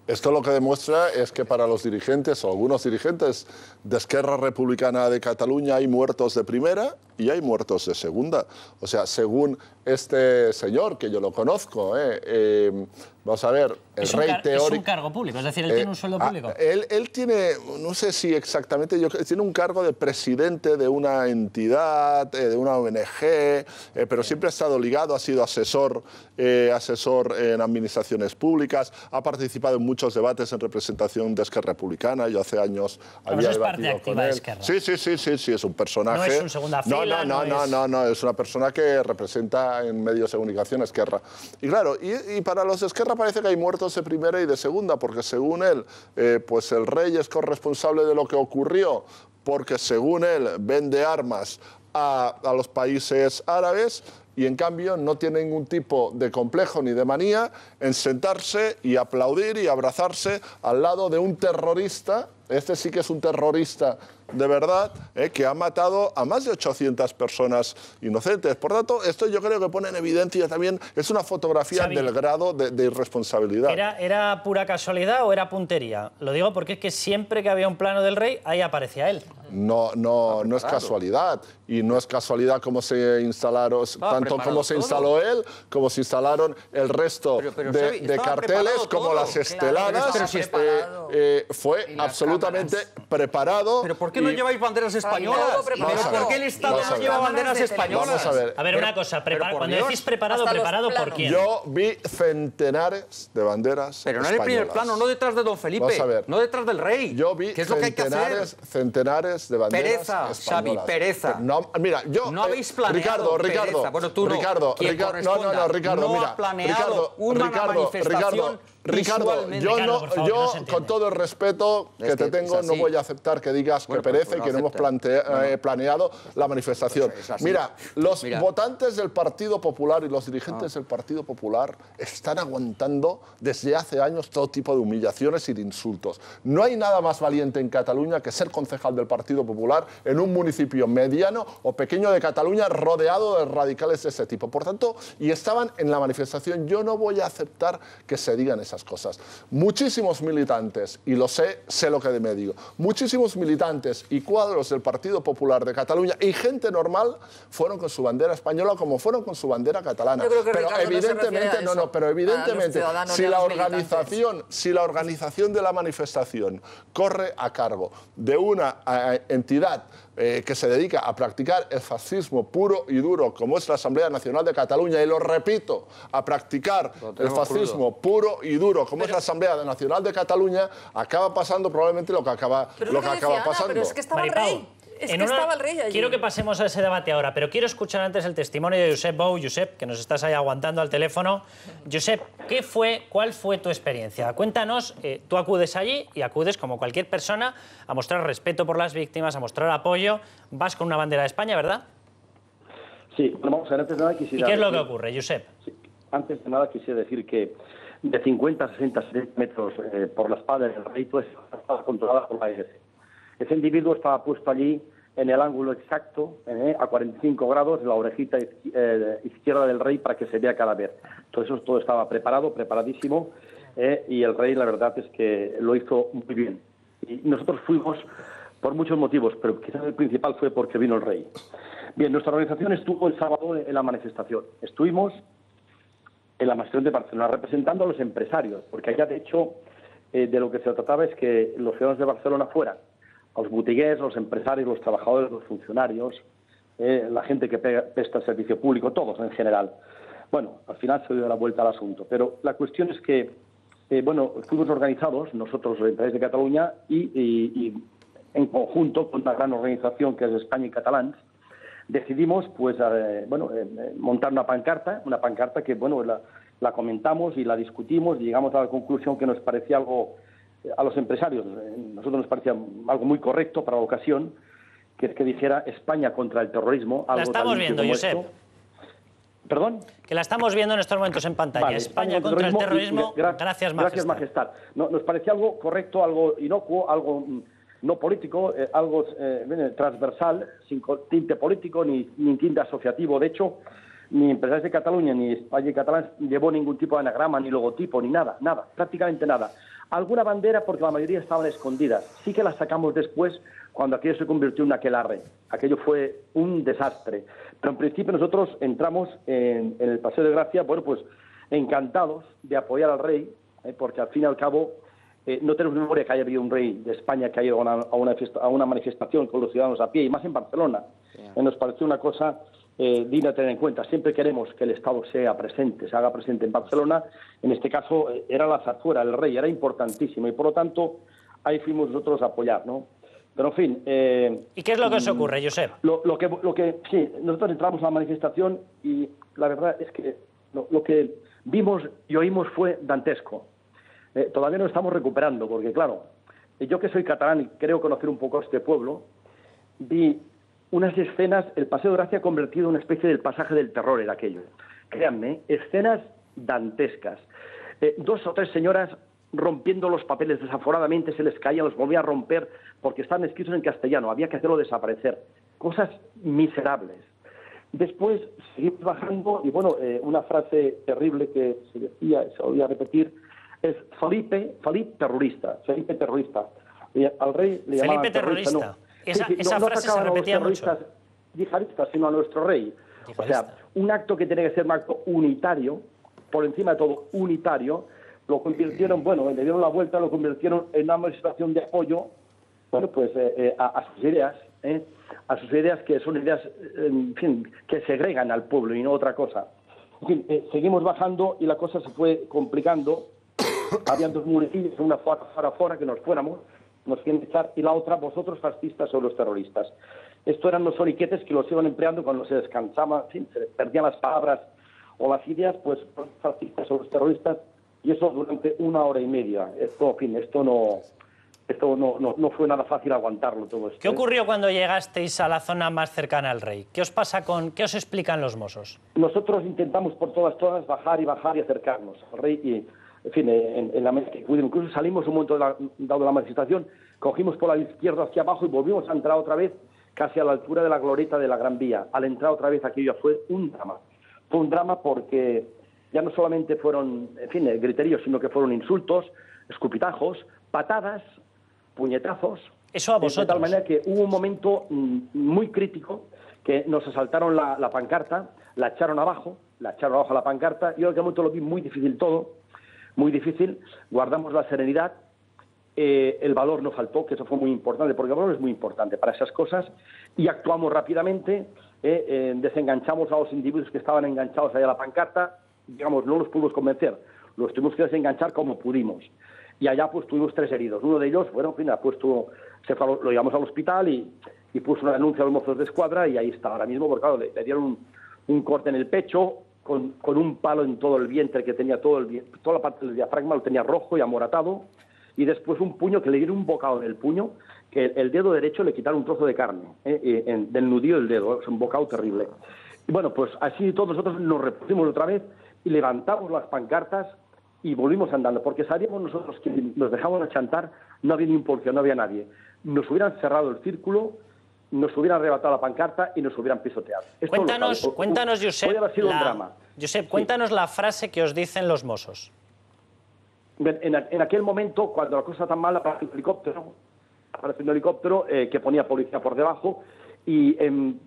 Esto lo que demuestra es que para los dirigentes o algunos dirigentes de Esquerra Republicana de Cataluña hay muertos de primera y hay muertos de segunda. O sea, según este señor, que yo lo conozco, vamos a ver, el rey teórico... Es un cargo público, es decir, él tiene un sueldo público. Él tiene, no sé si exactamente, tiene un cargo de presidente de una entidad, de una ONG, pero siempre ha estado ligado, ha sido asesor en administraciones públicas, ha participado en muchos debates en representación de Esquerra Republicana. Yo hace años había debatido con él. Sí, es un personaje. No es un segunda fila. No, es una persona que representa en medios de comunicación a Esquerra. Y claro, y para los de Esquerra parece que hay muertos de primera y de segunda, porque según él, pues el rey es corresponsable de lo que ocurrió, porque según él vende armas a los países árabes, y en cambio no tiene ningún tipo de complejo ni de manía en sentarse y aplaudir y abrazarse al lado de un terrorista. Este sí que es un terrorista de verdad, que ha matado a más de 800 personas inocentes. Por tanto, esto yo creo que pone en evidencia también, es una fotografía Xavi, del grado de irresponsabilidad. ¿Era pura casualidad o era puntería? Lo digo porque es que siempre que había un plano del rey, ahí aparecía él. No es casualidad. Y no es casualidad cómo se instalaron, tanto como se instaló él, como se instalaron el resto de carteles, como las esteladas. Fue absolutamente preparado. ¿Pero por qué no lleváis banderas españolas? ¿Pero por qué el Estado no lleva banderas españolas? A ver, una cosa, cuando decís preparado, ¿por quién? Yo vi centenares de banderas Pero no en el primer plano, no detrás de don Felipe, no detrás del rey. Yo vi centenares de banderas pereza, españolas. Xavi, pereza. No, mira, yo... No habéis planeado Ricardo, bueno, tú no. Ricardo, Ricardo, mira, ha planeado una manifestación Ricardo, yo con todo el respeto que te tengo, no voy a aceptar que digas que perece y que no hemos planeado la manifestación. Mira, los votantes del Partido Popular y los dirigentes del Partido Popular están aguantando desde hace años todo tipo de humillaciones y de insultos. No hay nada más valiente en Cataluña que ser concejal del Partido Popular en un municipio mediano o pequeño de Cataluña rodeado de radicales de ese tipo. Por tanto, y estaban en la manifestación, yo no voy a aceptar que se digan esas cosas. Muchísimos militantes, y lo sé lo que me digo, muchísimos militantes y cuadros del Partido Popular de Cataluña y gente normal fueron con su bandera española como fueron con su bandera catalana. Pero evidentemente, si la organización de la manifestación corre a cargo de una entidad que se dedica a practicar el fascismo puro y duro, como es la Asamblea Nacional de Cataluña, y lo repito, a practicar el fascismo puro y duro, como es la Asamblea Nacional de Cataluña, acaba pasando probablemente lo que acaba pasando. Pero es que estaba el rey. Estaba el rey allí. Quiero que pasemos a ese debate ahora, pero quiero escuchar antes el testimonio de Josep Bou. Josep, que nos estás ahí aguantando al teléfono. Josep, ¿cuál fue tu experiencia? Cuéntanos, tú acudes allí y acudes como cualquier persona a mostrar respeto por las víctimas, a mostrar apoyo. Vas con una bandera de España, ¿verdad? Sí, bueno, vamos a ver, antes de nada quisiera... ¿Y qué es lo que ocurre, Josep? Sí, antes de nada quisiera decir que de 50, 60, 70 metros por la espalda del rey, todo estaba controlada por la EGC. Ese individuo estaba puesto allí en el ángulo exacto, a 45 grados, en la orejita izquierda del rey para que se vea cada vez. Todo estaba preparadísimo, y el rey, la verdad es que lo hizo muy bien. Y nosotros fuimos por muchos motivos, pero quizás el principal fue porque vino el rey. Bien, nuestra organización estuvo el sábado en la manifestación. Estuvimos en la manifestación de Barcelona representando a los empresarios, porque allá, de hecho, de lo que se trataba es que los ciudadanos de Barcelona fueran a los botiguers, los empresarios, los trabajadores, los funcionarios, la gente que presta el servicio público, todos en general. Bueno, al final se dio la vuelta al asunto, pero la cuestión es que, fuimos organizados, nosotros, los empresarios de Cataluña, y en conjunto con una gran organización que es España y Catalans, decidimos montar una pancarta que la comentamos y la discutimos y llegamos a la conclusión que nos parecía algo, a los empresarios, nosotros nos parecía algo muy correcto para la ocasión, que es que dijera España contra el terrorismo. La estamos viendo, Josep. ¿Perdón? Que la estamos viendo en estos momentos en pantalla. Vale, España contra el terrorismo, gracias, Majestad. Gracias, Majestad. Nos parecía algo correcto, algo inocuo, algo no político, algo transversal, sin tinte político ni tinte asociativo. De hecho, ni Empresarios de Cataluña ni España y Catalans llevó ningún tipo de anagrama, ni logotipo, ni nada, prácticamente nada. Alguna bandera, porque la mayoría estaban escondidas. Sí que las sacamos después, cuando aquello se convirtió en un aquelarre. Aquello fue un desastre. Pero en principio nosotros entramos en el Paseo de Gracia, encantados de apoyar al rey, porque al fin y al cabo no tenemos memoria que haya habido un rey de España que haya ido a una manifestación con los ciudadanos a pie, y más en Barcelona. Nos pareció una cosa digna de tener en cuenta. Siempre queremos que el Estado se haga presente en Barcelona. En este caso era la zarzuela, el rey, era importantísimo, y por lo tanto ahí fuimos nosotros a apoyar, ¿no? Pero en fin... ¿Y qué es lo que os ocurre, Josep? Sí, nosotros entramos a la manifestación y la verdad es que lo que vimos y oímos fue dantesco. Todavía no estamos recuperando, porque claro, yo que soy catalán y creo conocer un poco este pueblo, vi unas escenas, el Paseo de Gracia convertido en una especie del pasaje del terror era aquello. Créanme, escenas dantescas. 2 o 3 señoras rompiendo los papeles desaforadamente, se les caían, los volvían a romper porque estaban escritos en castellano, había que hacerlo desaparecer. Cosas miserables. Después seguimos bajando y una frase terrible que se decía, se volvía a repetir, es Felipe terrorista. Al rey le llamaban Felipe terrorista. No. Esa frase se repetía mucho. Yihadistas, sino a nuestro rey. O sea, un acto que tiene que ser un acto unitario, por encima de todo unitario, lo convirtieron, le dieron la vuelta, lo convirtieron en una manifestación de apoyo bueno, pues a sus ideas, a sus ideas que son ideas, en fin, que segregan al pueblo y no otra cosa. En fin, seguimos bajando y la cosa se fue complicando. Habían dos municipios, una fuera que nos fuéramos, nos quieren echar, y la otra, vosotros fascistas o los terroristas. Esto eran los soriquetes que los iban empleando cuando se descansaban, en fin, se les perdían las palabras o las ideas, pues fascistas o los terroristas, y eso durante 1 hora y media. Esto, en fin, esto no fue nada fácil aguantarlo todo esto. ¿Qué ocurrió cuando llegasteis a la zona más cercana al rey? ¿Qué os pasa qué os explican los Mossos? Nosotros intentamos por todas bajar y acercarnos al rey y, en fin, en la medida que pudimos. Incluso salimos un momento dado de la manifestación, cogimos por la izquierda hacia abajo y volvimos a entrar otra vez casi a la altura de la glorieta de la Gran Vía. Al entrar otra vez aquello fue un drama. Fue un drama porque ya no solamente fueron, en fin, griteríos, sino que fueron insultos, escupitajos, patadas, puñetazos. Eso a vosotros. De tal manera que hubo un momento muy crítico que nos asaltaron la pancarta, la echaron abajo a la pancarta. Yo en aquel momento lo vi muy difícil todo, muy difícil. Guardamos la serenidad. El valor no faltó, que eso fue muy importante, porque el valor es muy importante para esas cosas, y actuamos rápidamente, desenganchamos a los individuos que estaban enganchados ahí a la pancarta, digamos, no los pudimos convencer, los tuvimos que desenganchar como pudimos, y allá pues tuvimos 3 heridos. Uno de ellos, bueno, en fin, lo llevamos al hospital y puso una denuncia a los mozos de escuadra, y ahí está ahora mismo, porque claro, le dieron un corte en el pecho, con un palo en todo el vientre, que tenía toda la parte del diafragma, lo tenía rojo y amoratado, y después un puño, que le dieron un bocado en el puño, que el dedo derecho le quitaron un trozo de carne, del nudillo del dedo, es un bocado terrible. Y bueno, pues así todos nosotros nos repusimos otra vez y levantamos las pancartas y volvimos andando, porque sabíamos nosotros que nos dejaban achantar, no había ni un policía, no había nadie. Nos hubieran cerrado el círculo, nos hubieran arrebatado la pancarta y nos hubieran pisoteado. Cuéntanos, Josep, un drama. Josep, cuéntanos la frase que os dicen los Mossos. En aquel momento, cuando la cosa está tan mala, aparece un helicóptero que ponía policía por debajo, y en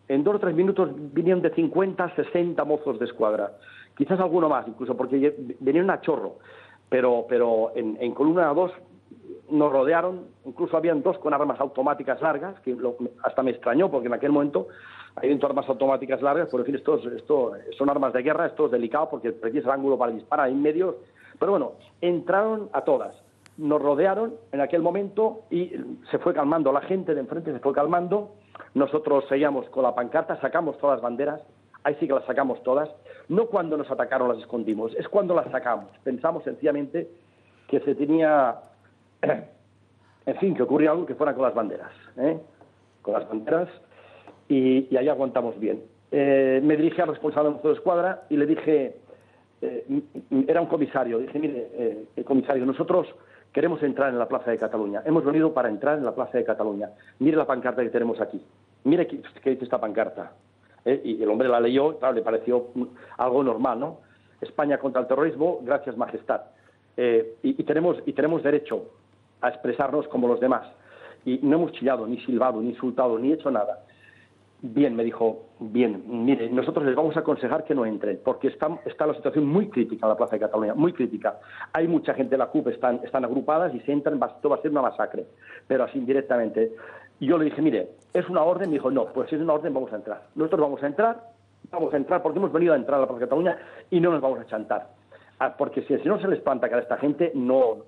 2 o 3 minutos vinieron de 50 a 60 mozos de escuadra, quizás alguno más incluso, porque venían a chorro, pero en columna 2 nos rodearon, incluso habían 2 con armas automáticas largas, que hasta me extrañó, porque en aquel momento hay dentro armas automáticas largas, pero en fin, esto son armas de guerra, esto es delicado, porque precisa el ángulo para disparar en medio. Pero bueno, entraron a todas, nos rodearon en aquel momento y se fue calmando, la gente de enfrente se fue calmando, nosotros seguíamos con la pancarta, sacamos todas las banderas, ahí sí que las sacamos todas, no cuando nos atacaron las escondimos, es cuando las sacamos, pensamos sencillamente que se tenía, en fin, que ocurría algo que fuera con las banderas, y ahí aguantamos bien. Me dirigí al responsable de escuadra y le dije... era un comisario, dije, mire, comisario, nosotros queremos entrar en la Plaza de Cataluña, hemos venido para entrar en la Plaza de Cataluña, mire la pancarta que tenemos aquí, mire qué dice esta pancarta, y el hombre la leyó, claro, le pareció algo normal, ¿no? España contra el terrorismo, gracias majestad, y tenemos derecho a expresarnos como los demás, y no hemos chillado, ni silbado, ni insultado, ni hecho nada. Bien, me dijo, bien, mire, nosotros les vamos a aconsejar que no entren, porque está la situación muy crítica en la Plaza de Cataluña, muy crítica. Hay mucha gente de la CUP, están agrupadas, y si entran, esto va a ser una masacre, pero así indirectamente. Y yo le dije, mire, ¿es una orden? Me dijo, no, pues si es una orden vamos a entrar. Nosotros vamos a entrar porque hemos venido a entrar a la Plaza de Cataluña y no nos vamos a chantar. Porque si no se les planta cara a esta gente, no,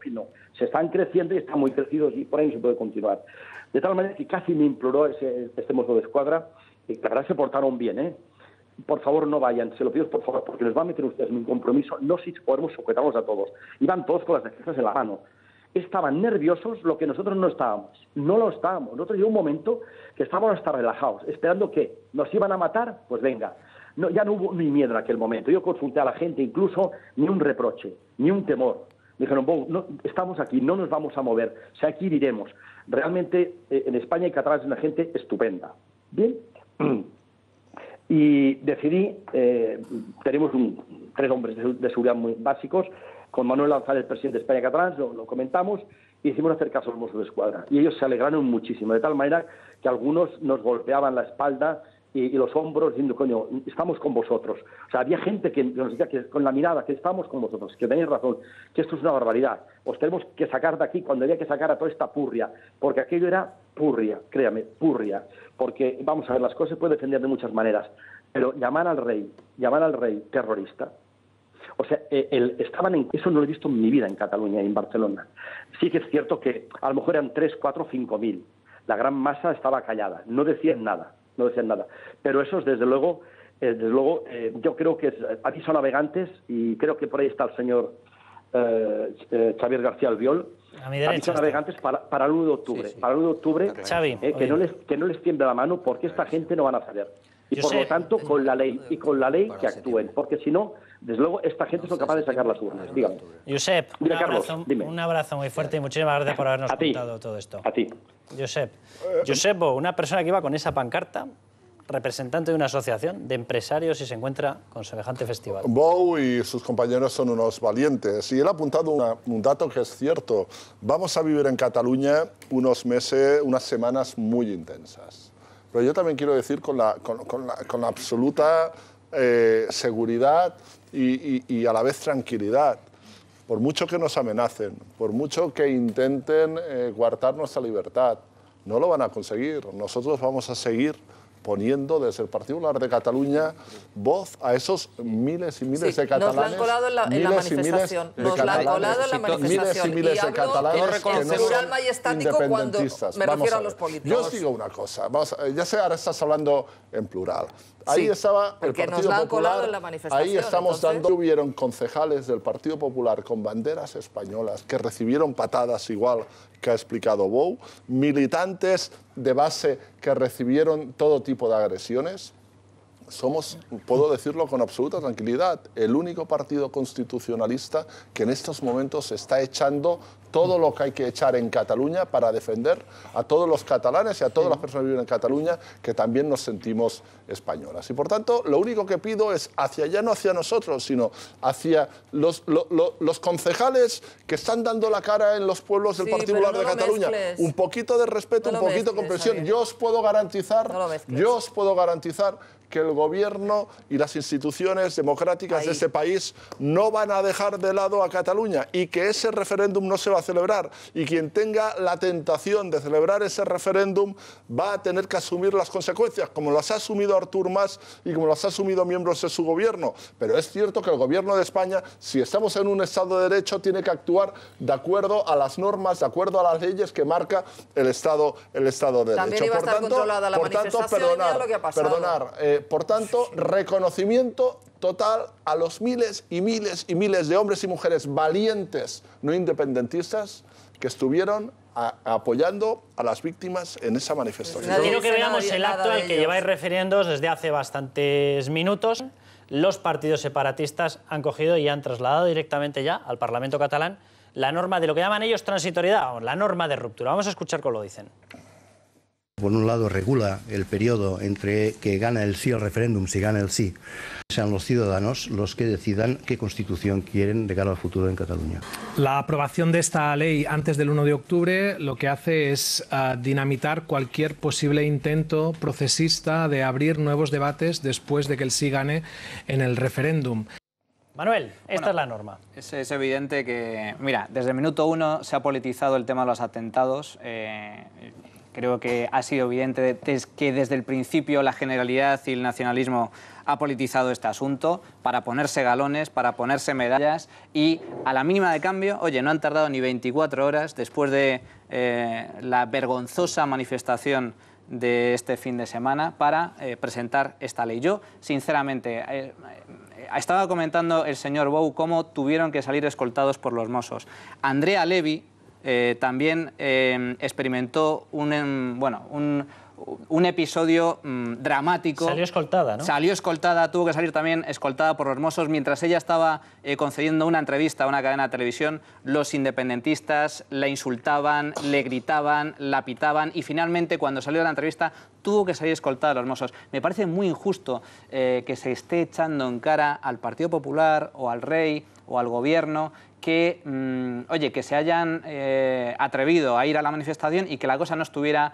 se están creciendo y están muy crecidos y por ahí no se puede continuar. De tal manera que casi me imploró este mozo de escuadra, y la verdad se portaron bien, por favor no vayan, se lo pido por favor, porque les va a meter ustedes en un compromiso, no si podemos sujetarlos a todos. Iban todos con las defensas en la mano. Estaban nerviosos, lo que nosotros no estábamos. No lo estábamos. Nosotros llegó un momento que estábamos hasta relajados, esperando que nos iban a matar, pues venga. No, ya no hubo ni miedo en aquel momento. Yo consulté a la gente, incluso ni un reproche, ni un temor. Me dijeron, no, estamos aquí, no nos vamos a mover, aquí iremos. Realmente en España y Cataluña es una gente estupenda. Bien. Y decidí, tenemos 3 hombres de seguridad muy básicos, con Manuel Lanzar, el presidente de España y Cataluña, lo comentamos, y hicimos hacer caso a los mozos de escuadra. Y ellos se alegraron muchísimo, de tal manera que algunos nos golpeaban la espalda y los hombros, diciendo, coño, estamos con vosotros. O sea, había gente que nos decía que con la mirada, que estamos con vosotros, que tenéis razón, que esto es una barbaridad. Os tenemos que sacar de aquí cuando había que sacar a toda esta purria, porque aquello era purria, créame, purria. Porque, vamos a ver, las cosas se pueden defender de muchas maneras, pero llamar al rey terrorista, o sea, eso no lo he visto en mi vida en Cataluña y en Barcelona. Sí que es cierto que a lo mejor eran 3, 4, 5.000. La gran masa estaba callada, no decían nada. Pero esos, desde luego, yo creo que aviso a navegantes, y creo que por ahí está el señor Xavier García Albiol, aviso a navegantes para el 1 de octubre. Para el 1 de octubre, Xavi, que no les tiemble la mano, porque esta gente no van a ceder. Y por lo tanto, con la ley que actúen, porque si no, desde luego, esta gente son capaces de sacar las urnas. Dígame. Josep, un abrazo muy fuerte y muchísimas gracias por habernos contado todo esto. A ti. Josep, una persona que iba con esa pancarta, representante de una asociación de empresarios, y se encuentra con semejante festival. Bou y sus compañeros son unos valientes. Y él ha apuntado un dato que es cierto. Vamos a vivir en Cataluña unos meses, unas semanas muy intensas. Pero yo también quiero decir con la absoluta seguridad y a la vez tranquilidad. Por mucho que nos amenacen, por mucho que intenten coartar nuestra libertad, no lo van a conseguir. Nosotros vamos a seguir poniendo desde el Partido Popular de Cataluña voz a esos miles y miles de catalanes. Nos la han colado en la manifestación. Miles y miles de catalanes que no son independentistas. Me refiero a los políticos. Yo os digo una cosa, ya sé, ahora estás hablando en plural. Ahí estaba el Partido Popular, ahí estamos dando... Hubieron concejales del Partido Popular con banderas españolas que recibieron patadas igual que ha explicado Bou, militantes de base que recibieron todo tipo de agresiones. Somos, puedo decirlo con absoluta tranquilidad, el único partido constitucionalista que en estos momentos está echando todo lo que hay que echar en Cataluña para defender a todos los catalanes y a todas las personas que viven en Cataluña, que también nos sentimos españolas. Y por tanto, lo único que pido es hacia allá, no hacia nosotros, sino hacia los concejales que están dando la cara en los pueblos del Partido Popular de Cataluña. Un poquito de respeto, un poquito de comprensión. Yo os puedo garantizar que el gobierno y las instituciones democráticas de este país no van a dejar de lado a Cataluña, y que ese referéndum no se va a celebrar, y quien tenga la tentación de celebrar ese referéndum va a tener que asumir las consecuencias, como las ha asumido Artur Mas y como las ha asumido miembros de su gobierno. Pero es cierto que el gobierno de España, si estamos en un Estado de Derecho, tiene que actuar de acuerdo a las normas, de acuerdo a las leyes que marca el Estado de Derecho. También iba a estar controlada la manifestación, ya lo que ha pasado. Por tanto, reconocimiento total a los miles y miles y miles de hombres y mujeres valientes, no independentistas, que estuvieron apoyando a las víctimas en esa manifestación. Quiero que veamos el acto al que lleváis refiriéndoos desde hace bastantes minutos. Los partidos separatistas han cogido y han trasladado directamente ya al Parlamento catalán la norma de lo que llaman ellos transitoriedad, la norma de ruptura. Vamos a escuchar cómo lo dicen. Por un lado, regula el periodo entre que gana el sí al referéndum, si gana el sí. Sean los ciudadanos los que decidan qué constitución quieren de cara al futuro en Cataluña. La aprobación de esta ley antes del 1 de octubre lo que hace es dinamitar cualquier posible intento procesista de abrir nuevos debates después de que el sí gane en el referéndum. Manuel, esta es la norma. Es evidente que, mira, desde el minuto 1 se ha politizado el tema de los atentados. Creo que ha sido evidente que desde el principio la Generalidad y el nacionalismo ha politizado este asunto para ponerse galones, para ponerse medallas, y a la mínima de cambio, oye, no han tardado ni 24 horas después de la vergonzosa manifestación de este fin de semana para presentar esta ley. Yo, sinceramente, estaba comentando el señor Bou cómo tuvieron que salir escoltados por los Mossos. Andrea Levy también experimentó un episodio dramático. Salió escoltada, ¿no? Salió escoltada, tuvo que salir también escoltada por los Mossos. Mientras ella estaba concediendo una entrevista a una cadena de televisión, los independentistas la insultaban, le gritaban, la pitaban, y finalmente, cuando salió de la entrevista, tuvo que salir escoltada a los Mossos. Me parece muy injusto que se esté echando en cara al Partido Popular o al rey o al gobierno que, oye, que se hayan atrevido a ir a la manifestación y que la cosa no estuviera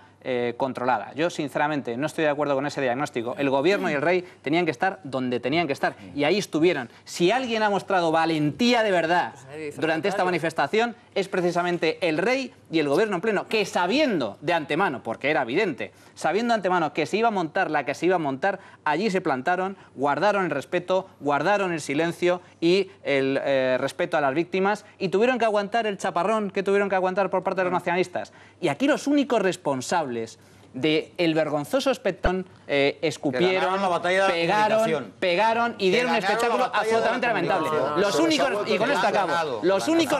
controlada. Yo, sinceramente, no estoy de acuerdo con ese diagnóstico. El gobierno y el rey tenían que estar donde tenían que estar y ahí estuvieron. Si alguien ha mostrado valentía de verdad durante esta manifestación es precisamente el rey y el gobierno en pleno, que sabiendo de antemano, porque era evidente, sabiendo de antemano que se iba a montar la que se iba a montar, allí se plantaron, guardaron el respeto, guardaron el silencio y el respeto a las víctimas y tuvieron que aguantar el chaparrón que tuvieron que aguantar por parte de los nacionalistas. Y aquí los únicos responsables del vergonzoso espectáculo escupieron, pegaron y dieron un espectáculo absolutamente lamentable. Los únicos, y con esto acabo, los únicos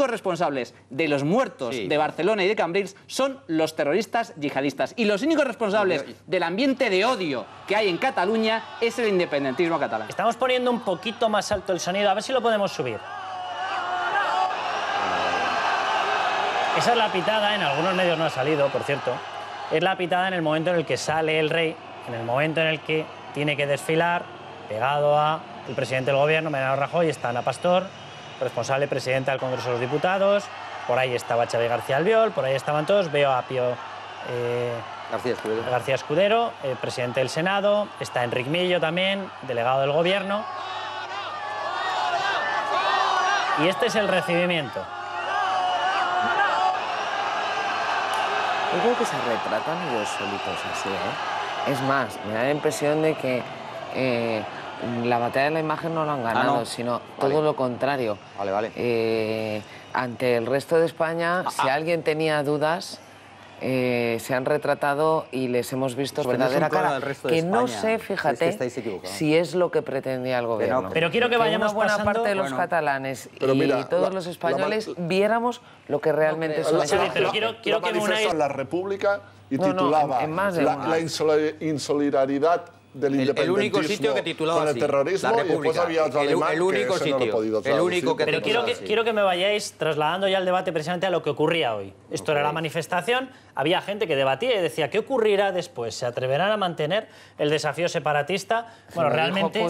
responsables de los muertos de Barcelona y de Cambrils son los terroristas yihadistas. Y los únicos responsables del ambiente de odio que hay en Cataluña es el independentismo catalán. Estamos poniendo un poquito más alto el sonido, a ver si lo podemos subir. Esa es la pitada, en algunos medios no ha salido, por cierto. Es la pitada en el momento en el que sale el rey, en el momento en el que tiene que desfilar, pegado a el presidente del gobierno, Mariano Rajoy, está Ana Pastor, responsable presidenta del Congreso de los Diputados, por ahí estaba Xavi García Albiol, por ahí estaban todos, veo a Pío García Escudero, presidente del Senado, está Enrique Millo también, delegado del gobierno. Y este es el recibimiento. Yo creo que se retratan ellos solitos así, ¿eh? Es más, me da la impresión de que la batalla de la imagen no lo han ganado, sino todo lo contrario. Ante el resto de España, si alguien tenía dudas, se han retratado y les hemos visto su verdadera cara. Que no sé, fíjate, si es lo que pretendía el gobierno. Pero quiero que vayamos una buena pasando... parte de los catalanes y todos los españoles viéramos lo que realmente son. Pero quiero que me unáis... La República y titulaba la insolidaridad del independentismo el único sitio que titulaba con el terrorismo, y después había otro alemán el único que sitio, no lo he podido traducir. Pero quiero que me vayáis trasladando ya el debate precisamente a lo que ocurría hoy. Esto era la manifestación, había gente que debatía y decía, ¿qué ocurrirá después? ¿Se atreverán a mantener el desafío separatista? Bueno, realmente,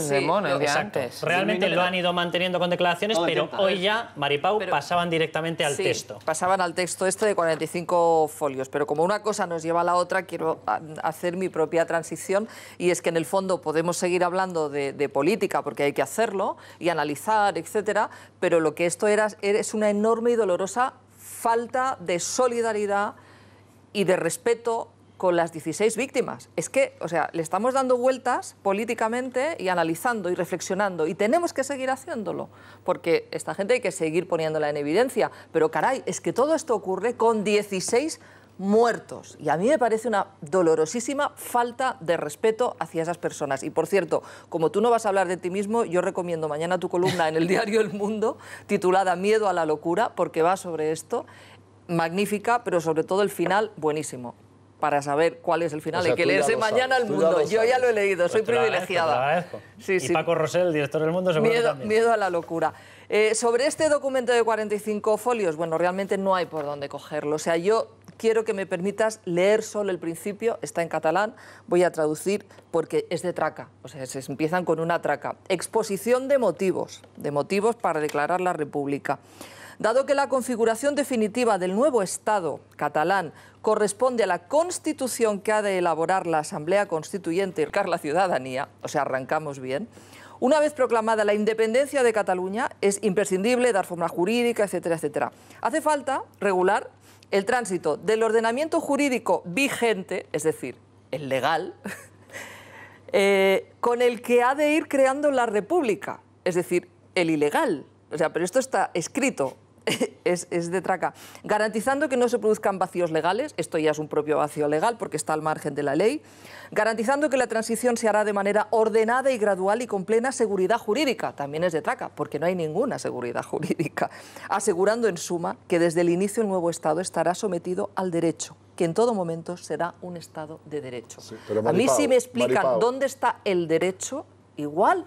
realmente lo han ido manteniendo con declaraciones, pero hoy ya, Maripau, pasaban directamente al texto. Pasaban al texto este de 45 folios, pero como una cosa nos lleva a la otra, quiero hacer mi propia transición, y es que en el fondo podemos seguir hablando de política porque hay que hacerlo y analizar, etcétera, pero lo que esto es una enorme y dolorosa falta de solidaridad y de respeto con las 16 víctimas. Es que, o sea, le estamos dando vueltas políticamente y analizando y reflexionando, y tenemos que seguir haciéndolo, porque esta gente hay que seguir poniéndola en evidencia, pero caray, es que todo esto ocurre con 16 muertos, y a mí me parece una dolorosísima falta de respeto hacia esas personas. Y por cierto, como tú no vas a hablar de ti mismo, yo recomiendo mañana tu columna en el diario El Mundo, titulada Miedo a la locura, porque va sobre esto, magnífica, pero sobre todo el final buenísimo. Para saber cuál es el final, hay que leerse mañana El Mundo. Yo ya lo he leído, soy privilegiada. Y Paco Rosell, el director del Mundo, seguro también. Miedo a la locura. Sobre este documento de 45 folios, bueno, realmente no hay por dónde cogerlo. O sea, yo quiero que me permitas leer solo el principio, está en catalán, voy a traducir porque es de traca, o sea, se empiezan con una traca. Exposición de motivos para declarar la República. Dado que la configuración definitiva del nuevo Estado catalán corresponde a la Constitución que ha de elaborar la Asamblea Constituyente y marcar la ciudadanía, o sea, arrancamos bien, una vez proclamada la independencia de Cataluña, es imprescindible dar forma jurídica, etcétera, etcétera. Hace falta regular el tránsito del ordenamiento jurídico vigente, es decir, el legal, con el que ha de ir creando la República, es decir, el ilegal. O sea, pero esto está escrito, es de traca. Garantizando que no se produzcan vacíos legales, esto ya es un propio vacío legal porque está al margen de la ley. Garantizando que la transición se hará de manera ordenada y gradual y con plena seguridad jurídica, también es de traca, porque no hay ninguna seguridad jurídica. Asegurando en suma que desde el inicio el nuevo Estado estará sometido al derecho, que en todo momento será un Estado de derecho. Sí, a mí si me explican dónde está el derecho, igual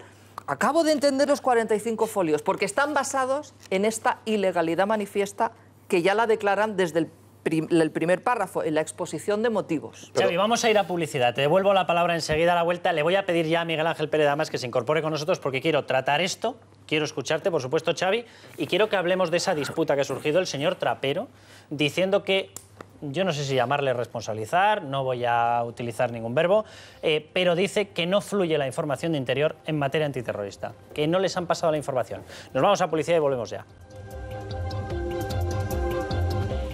acabo de entender los 45 folios, porque están basados en esta ilegalidad manifiesta que ya la declaran desde el primer párrafo, en la exposición de motivos. Xavi, vamos a ir a publicidad. Te devuelvo la palabra enseguida a la vuelta. Le voy a pedir ya a Miguel Ángel Pérez Damas que se incorpore con nosotros porque quiero tratar esto quiero escucharte, por supuesto, Xavi, y quiero que hablemos de esa disputa que ha surgido el señor Trapero, diciendo que, yo no sé si llamarle responsabilizar, no voy a utilizar ningún verbo, pero dice que no fluye la información de Interior en materia antiterrorista, que no les han pasado la información. Nos vamos a Policía y volvemos ya.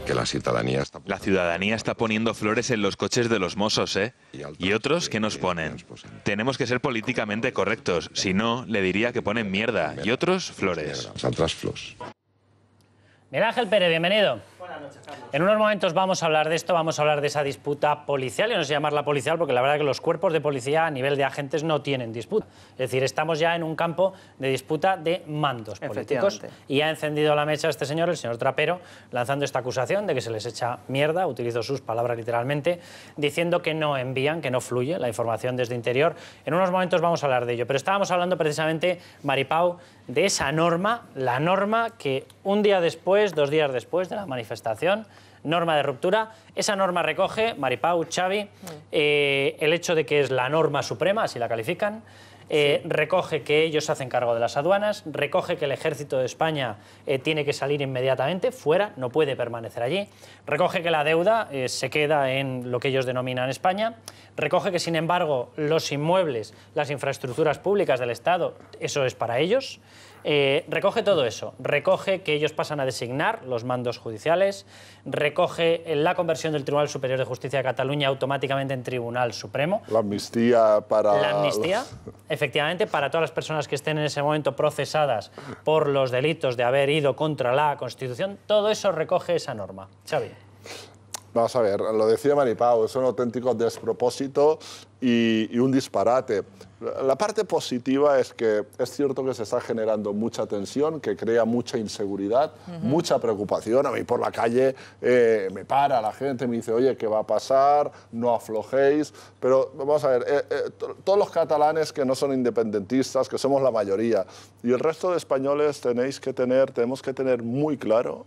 Que la ciudadanía está poniendo flores en los coches de los Mossos, ¿eh? Y otros que nos ponen. Tenemos que ser políticamente correctos, si no, le diría que ponen mierda. Y otros, flores. Altres flors. Miguel Ángel Pérez, bienvenido. Buenas noches, Carlos. En unos momentos vamos a hablar de esto, vamos a hablar de esa disputa policial, y no sé llamarla policial porque la verdad es que los cuerpos de policía a nivel de agentes no tienen disputa. Es decir, estamos ya en un campo de disputa de mandos políticos y ha encendido la mecha este señor, el señor Trapero, lanzando esta acusación de que se les echa mierda, utilizo sus palabras literalmente, diciendo que no envían, que no fluye la información desde Interior. En unos momentos vamos a hablar de ello, pero estábamos hablando precisamente, Maripau, de esa norma, la norma que un día después, 2 días después de la manifestación, norma de ruptura, esa norma recoge, Maripau, Xavi, el hecho de que es la norma suprema, así la califican, recoge que ellos hacen cargo de las aduanas, recoge que el Ejército de España tiene que salir inmediatamente fuera, no puede permanecer allí, recoge que la deuda se queda en lo que ellos denominan España, recoge que, sin embargo, los inmuebles, las infraestructuras públicas del Estado, eso es para ellos. Recoge todo eso, recoge que ellos pasan a designar los mandos judiciales, recoge la conversión del Tribunal Superior de Justicia de Cataluña automáticamente en Tribunal Supremo. La amnistía para... La amnistía, efectivamente, para todas las personas que estén en ese momento procesadas por los delitos de haber ido contra la Constitución, todo eso recoge esa norma. Xavi. Vamos a ver, lo decía Maripau, es un auténtico despropósito y un disparate. La parte positiva es que es cierto que se está generando mucha tensión, que crea mucha inseguridad, mucha preocupación. A mí por la calle me para la gente, me dice, oye, ¿qué va a pasar? No aflojéis. Pero vamos a ver, todos los catalanes que no son independentistas, que somos la mayoría, y el resto de españoles tenemos que tener muy claro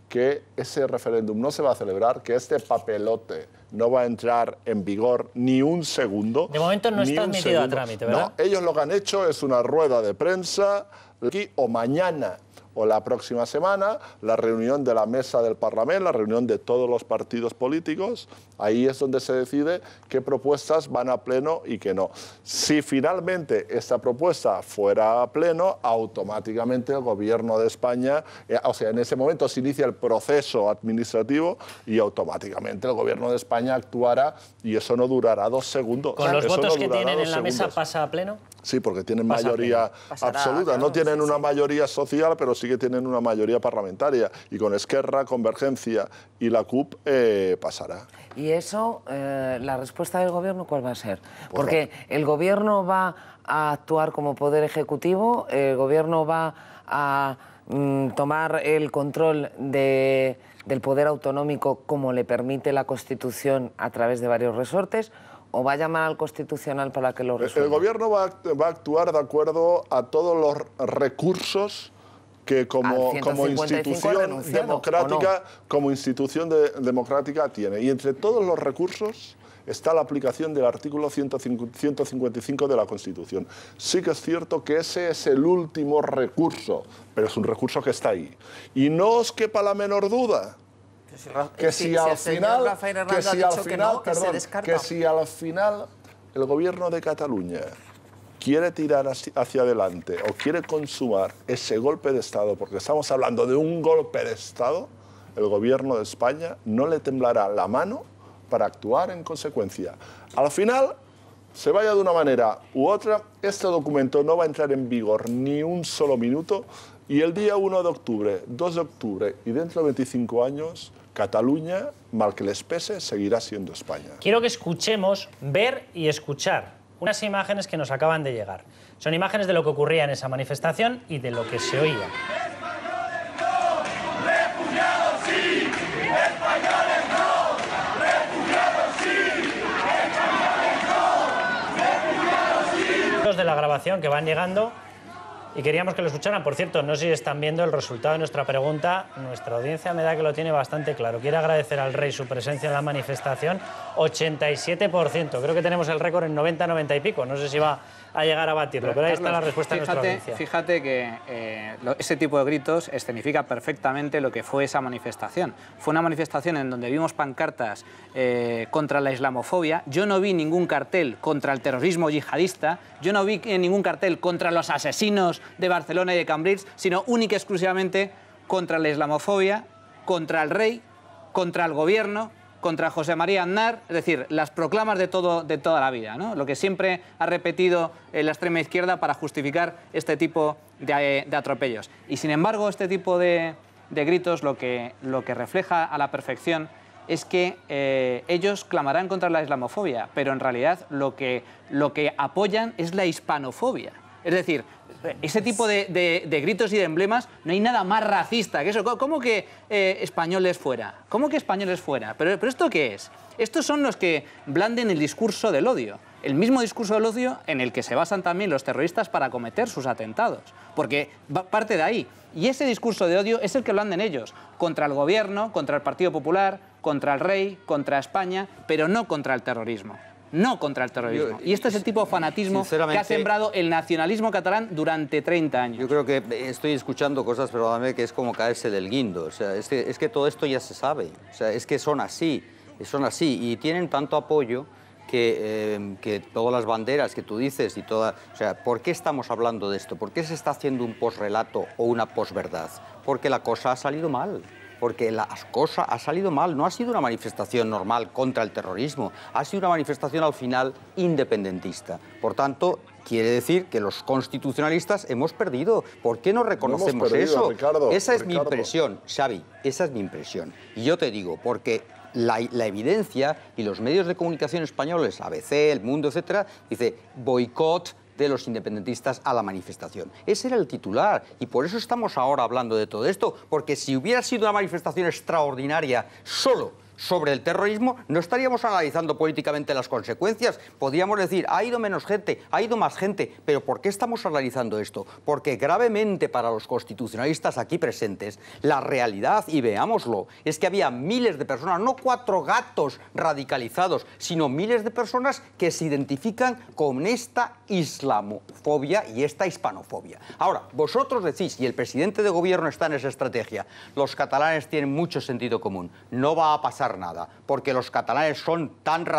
que ese referéndum no se va a celebrar, que este papelote no va a entrar en vigor ni un segundo. De momento no está admitido a trámite, ¿verdad? No, ellos lo que han hecho es una rueda de prensa aquí o mañana o la próxima semana, la reunión de la mesa del Parlamento, la reunión de todos los partidos políticos. Ahí es donde se decide qué propuestas van a pleno y qué no. Si finalmente esta propuesta fuera a pleno, automáticamente el Gobierno de España, o sea, en ese momento se inicia el proceso administrativo y automáticamente el Gobierno de España actuará y eso no durará 2 segundos. ¿Con los votos que tienen en la mesa pasa a pleno? Sí, porque tienen mayoría absoluta. No tienen una mayoría social, pero sí que tienen una mayoría parlamentaria. Y con Esquerra, Convergencia y la CUP pasará. ¿Y eso, la respuesta del Gobierno, cuál va a ser? Porque el Gobierno va a actuar como poder ejecutivo, el Gobierno va a tomar el control del poder autonómico como le permite la Constitución a través de varios resortes, ¿o va a llamar al Constitucional para que lo resuelva? El Gobierno va a actuar de acuerdo a todos los recursos que como institución democrática tiene. Y entre todos los recursos está la aplicación del artículo 155 de la Constitución. Sí que es cierto que ese es el último recurso, pero es un recurso que está ahí. Y no os quepa la menor duda que si al final el Gobierno de Cataluña quiere tirar hacia adelante o quiere consumar ese golpe de Estado, porque estamos hablando de un golpe de Estado, el Gobierno de España no le temblará la mano para actuar en consecuencia. Al final, se vaya de una manera u otra, este documento no va a entrar en vigor ni un solo minuto y el día 1 de octubre, 2 de octubre y dentro de 25 años, Cataluña, mal que les pese, seguirá siendo España. Quiero que escuchemos, ver y escuchar unas imágenes que nos acaban de llegar. Son imágenes de lo que ocurría en esa manifestación y de lo que se oía. De la grabación que van llegando Y queríamos que lo escucharan. Por cierto, no sé si están viendo el resultado de nuestra pregunta. Nuestra audiencia me da que lo tiene bastante claro. Quiere agradecer al rey su presencia en la manifestación. 87%. Creo que tenemos el récord en 90, 90 y pico. No sé si va a llegar a batirlo, pero ahí está la respuesta de nuestra audiencia. Fíjate que ese tipo de gritos escenifica perfectamente lo que fue esa manifestación. Fue una manifestación en donde vimos pancartas contra la islamofobia. Yo no vi ningún cartel contra el terrorismo yihadista. Yo no vi ningún cartel contra los asesinos de Barcelona y de Cambrils, sino única y exclusivamente contra la islamofobia, contra el rey, contra el gobierno, contra José María Aznar, es decir, las proclamas de toda la vida, ¿no? Lo que siempre ha repetido la extrema izquierda para justificar este tipo de atropellos. Y sin embargo, este tipo de gritos lo que refleja a la perfección es que ellos clamarán contra la islamofobia, pero en realidad lo que apoyan es la hispanofobia. Es decir, ese tipo de gritos y de emblemas, no hay nada más racista que eso. ¿Cómo que españoles fuera? ¿Cómo que españoles fuera? ¿Pero esto qué es? Estos son los que blanden el discurso del odio. El mismo discurso del odio en el que se basan también los terroristas para cometer sus atentados. Porque parte de ahí. Y ese discurso de odio es el que blanden ellos. Contra el gobierno, contra el Partido Popular, contra el rey, contra España, pero no contra el terrorismo. No contra el terrorismo. Y este es el tipo de fanatismo que ha sembrado el nacionalismo catalán durante 30 años. Yo creo que estoy escuchando cosas, perdóname, que es como caerse del guindo. O sea, es que todo esto ya se sabe. O sea, es que son así y tienen tanto apoyo que todas las banderas que tú dices y toda... O sea, ¿por qué estamos hablando de esto? ¿Por qué se está haciendo un posrelato o una posverdad? Porque la cosa ha salido mal. Porque la cosa ha salido mal. No ha sido una manifestación normal contra el terrorismo. Ha sido una manifestación al final independentista. Por tanto, quiere decir que los constitucionalistas hemos perdido. ¿Por qué no reconocemos eso? Ricardo, esa es mi impresión, Xavi. Esa es mi impresión. Y yo te digo, porque la evidencia y los medios de comunicación españoles, ABC, El Mundo, etcétera, dice boicot de los independentistas a la manifestación. Ese era el titular y por eso estamos ahora hablando de todo esto, porque si hubiera sido una manifestación extraordinaria solo sobre el terrorismo, no estaríamos analizando políticamente las consecuencias. Podríamos decir, ha ido menos gente, ha ido más gente, pero ¿por qué estamos analizando esto? Porque gravemente para los constitucionalistas aquí presentes, la realidad, y veámoslo, es que había miles de personas, no 4 gatos radicalizados, sino miles de personas que se identifican con esta islamofobia y esta hispanofobia. Ahora, vosotros decís, y el presidente de gobierno está en esa estrategia, los catalanes tienen mucho sentido común, no va a pasar nada, porque los catalanes son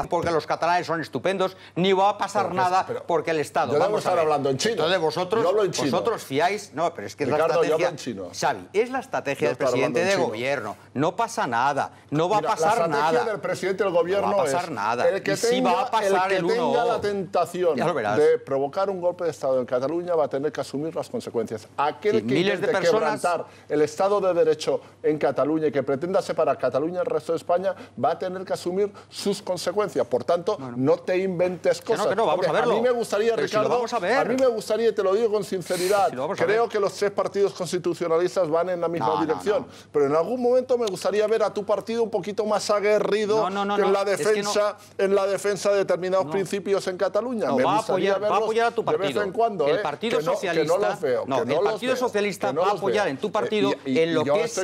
porque los catalanes son estupendos, ni va a pasar nada porque el Estado... Yo debo estar hablando en chino. Entonces vosotros fiáis... No, pero es que Ricardo, es la estrategia... yo hablo en chino. Xavi, es la estrategia del presidente de gobierno. No pasa nada, no va a pasar nada. La estrategia del presidente del gobierno no va a pasar nada. El que tenga la tentación de provocar un golpe de Estado en Cataluña va a tener que asumir las consecuencias. Aquel que intente quebrantar el Estado de Derecho en Cataluña y que pretenda separar Cataluña del resto de España va a tener que asumir sus consecuencias. Por tanto, no te inventes cosas. Vamos a verlo. A mí me gustaría, Ricardo, a mí me gustaría, y te lo digo con sinceridad, creo que los 3 partidos constitucionalistas van en la misma dirección. Pero en algún momento me gustaría ver a tu partido un poquito más aguerrido en la defensa de determinados principios en Cataluña. Me gustaría verlos va a apoyar a tu partido. De vez en cuando. El Partido Socialista, que no los veo, el Partido Socialista va a apoyar en tu partido en lo que es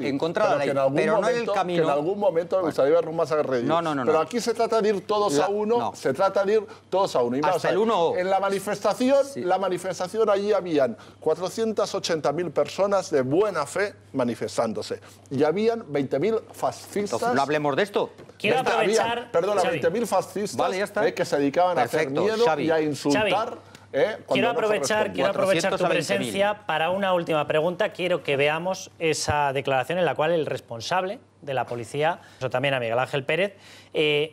en contra de la ley, pero no en el camino. En algún momento me gustaría verlos más aguerridos. Pero aquí se trata de ir todos a uno. Se trata de ir todos a uno. Y hasta el uno. En la manifestación allí habían 480.000 personas de buena fe manifestándose. Y habían 20.000 fascistas. Entonces, no hablemos de esto. Quiero aprovechar... Perdona, 20.000 fascistas que se dedicaban a hacer miedo y a insultar. Quiero aprovechar tu presencia para una última pregunta. Quiero que veamos esa declaración en la cual el responsable de la policía, eso también a Miguel Ángel Pérez,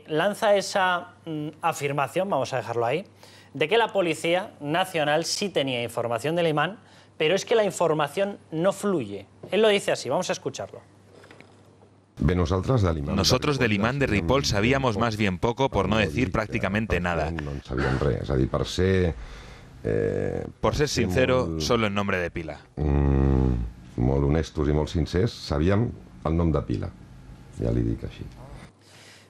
lanza esa afirmación, vamos a dejarlo ahí, de que la Policía Nacional sí tenía información del imán, pero es que la información no fluye. Él lo dice así, vamos a escucharlo. Nosotros del imán de Ripoll sabíamos más bien poco, por no decir prácticamente nada. Por ser sincero, solo en nombre de pila. Molt honestos i molt sincers, sabíem el nom de pila. Ja li dic així.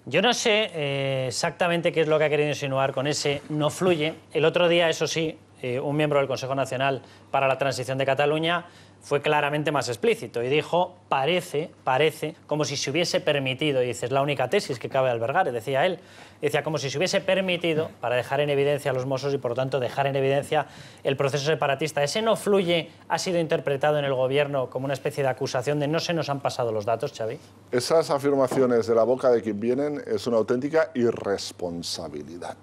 Yo no sé exactamente qué es lo que ha querido insinuar con ese no fluye. El otro día, eso sí, un miembro del Consejo Nacional para la Transición de Cataluña, fue claramente más explícito y dijo, parece, como si se hubiese permitido, y dices, la única tesis que cabe albergar, decía él, decía, como si se hubiese permitido para dejar en evidencia a los Mossos y, por lo tanto, dejar en evidencia el proceso separatista. Ese no fluye ha sido interpretado en el Gobierno como una especie de acusación de no se nos han pasado los datos, Xavi. Esas afirmaciones de la boca de quien vienen es una auténtica irresponsabilidad.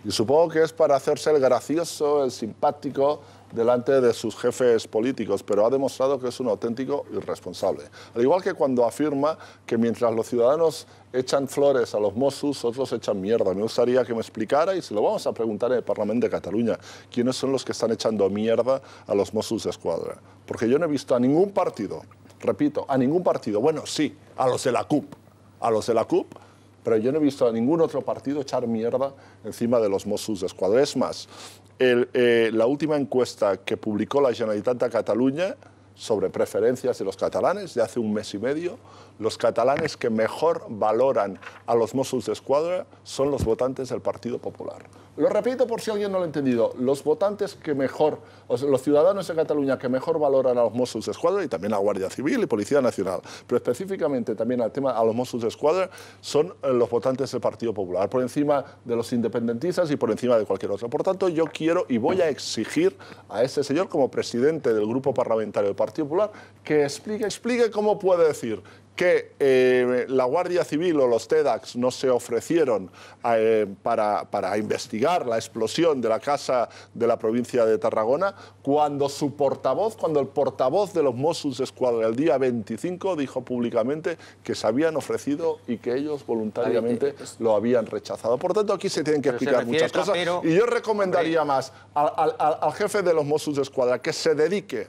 Y supongo que es para hacerse el gracioso, el simpático, delante de sus jefes políticos, pero ha demostrado que es un auténtico irresponsable. Al igual que cuando afirma que mientras los ciudadanos echan flores a los Mossos, otros echan mierda. Me gustaría que me explicara, y se lo vamos a preguntar en el Parlamento de Cataluña, quiénes son los que están echando mierda a los Mossos d'Esquadra. Porque yo no he visto a ningún partido, repito, a ningún partido, bueno, sí, a los de la CUP, pero yo no he visto a ningún otro partido echar mierda encima de los Mossos d'Esquadra. Es más, la última encuesta que publicó la Generalitat de Cataluña sobre preferencias de los catalanes de hace un mes y medio, los catalanes que mejor valoran a los Mossos d'Esquadra son los votantes del Partido Popular. Lo repito por si alguien no lo ha entendido, los votantes que mejor, los ciudadanos de Cataluña que mejor valoran a los Mossos d'Esquadra, y también a la Guardia Civil y Policía Nacional, pero específicamente también al tema a los Mossos d'Esquadra, son los votantes del Partido Popular, por encima de los independentistas y por encima de cualquier otro. Por tanto, yo quiero y voy a exigir a ese señor, como presidente del Grupo Parlamentario del Partido Popular, que explique cómo puede decir que la Guardia Civil o los TEDx no se ofrecieron para investigar la explosión de la casa de la provincia de Tarragona, cuando el portavoz de los Mossos d'Esquadra el día 25 dijo públicamente que se habían ofrecido y que ellos voluntariamente lo habían rechazado. Por tanto, aquí se tienen que explicar muchas cosas. Y yo recomendaría más al jefe de los Mossos d'Esquadra que se dedique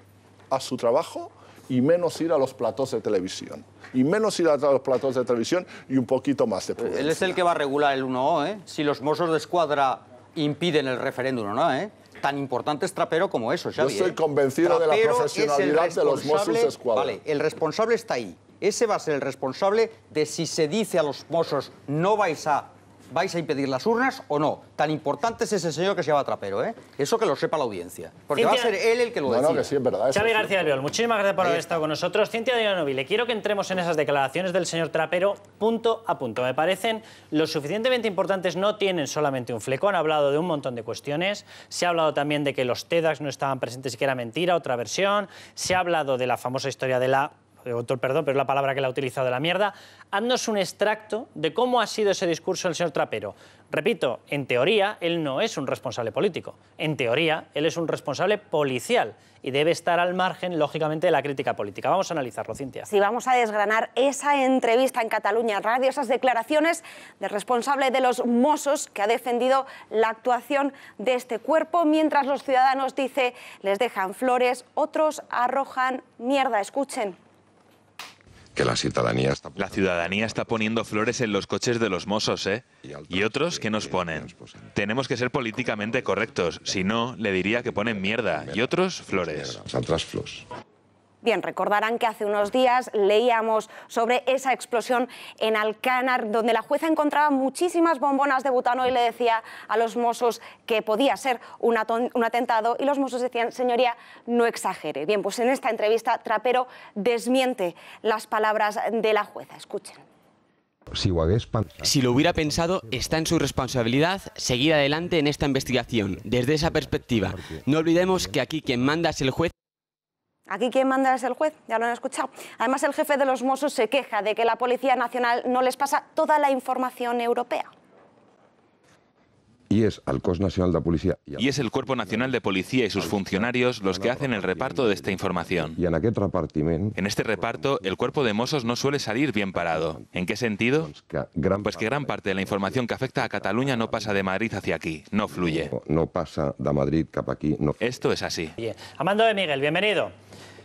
a su trabajo y menos ir a los platós de televisión. Y menos ir a los platós de televisión y un poquito más de prudencia. Él es el que va a regular el 1O, ¿eh? Si los Mossos d'Esquadra impiden el referéndum o no, ¿eh? Tan importante es Trapero como eso, Xavi. Yo estoy convencido de la profesionalidad de los Mossos d'Esquadra. Vale, el responsable está ahí. Ese va a ser el responsable de si se dice a los Mossos no vais a impedir las urnas o no. Tan importante es ese señor que se llama Trapero, ¿eh? Eso que lo sepa la audiencia. Porque va a ser él el que lo decida. No, que sí, es verdad. Xavi García Albiol, muchísimas gracias por haber estado con nosotros. Cintia Dianovi, quiero que entremos en esas declaraciones del señor Trapero punto a punto. Me parecen lo suficientemente importantes, no tienen solamente un fleco, han hablado de un montón de cuestiones. Se ha hablado también de que los TEDx no estaban presentes y que era mentira, otra versión. Se ha hablado de la famosa historia de la... Perdón, pero es la palabra que la ha utilizado, de la mierda. Haznos un extracto de cómo ha sido ese discurso del señor Trapero. Repito, en teoría, él no es un responsable político. En teoría, él es un responsable policial y debe estar al margen, lógicamente, de la crítica política. Vamos a analizarlo, Cintia. Sí, vamos a desgranar esa entrevista en Cataluña Radio, esas declaraciones del responsable de los Mossos que ha defendido la actuación de este cuerpo, mientras los ciudadanos, dice, les dejan flores, otros arrojan mierda. Escuchen. Que la ciudadanía está poniendo flores en los coches de los Mossos, ¿eh? Y otros que nos ponen. Tenemos que ser políticamente correctos, si no, le diría que ponen mierda. Y otros, flores. Altres flors. Bien, recordarán que hace unos días leíamos sobre esa explosión en Alcánar, donde la jueza encontraba muchísimas bombonas de butano y le decía a los Mossos que podía ser un atentado, y los Mossos decían, señoría, no exagere. Bien, pues en esta entrevista Trapero desmiente las palabras de la jueza. Escuchen. Si lo hubiera pensado, está en su responsabilidad seguir adelante en esta investigación. Desde esa perspectiva, no olvidemos que aquí quien manda es el juez. Aquí quien manda es el juez, ya lo han escuchado. Además, el jefe de los Mossos se queja de que la Policía Nacional no les pasa toda la información europea. Y es el Cos Nacional de Policía. Y es el Cuerpo Nacional de Policía y sus funcionarios los que hacen el reparto de esta información. Y en aquest repartiment... En este reparto, el cuerpo de Mossos no suele salir bien parado. ¿En qué sentido? Pues que gran parte de la información que afecta a Cataluña no pasa de Madrid hacia aquí, no fluye. No pasa de Madrid cap aquí, no. Esto es así. Bien. Amando de Miguel, bienvenido.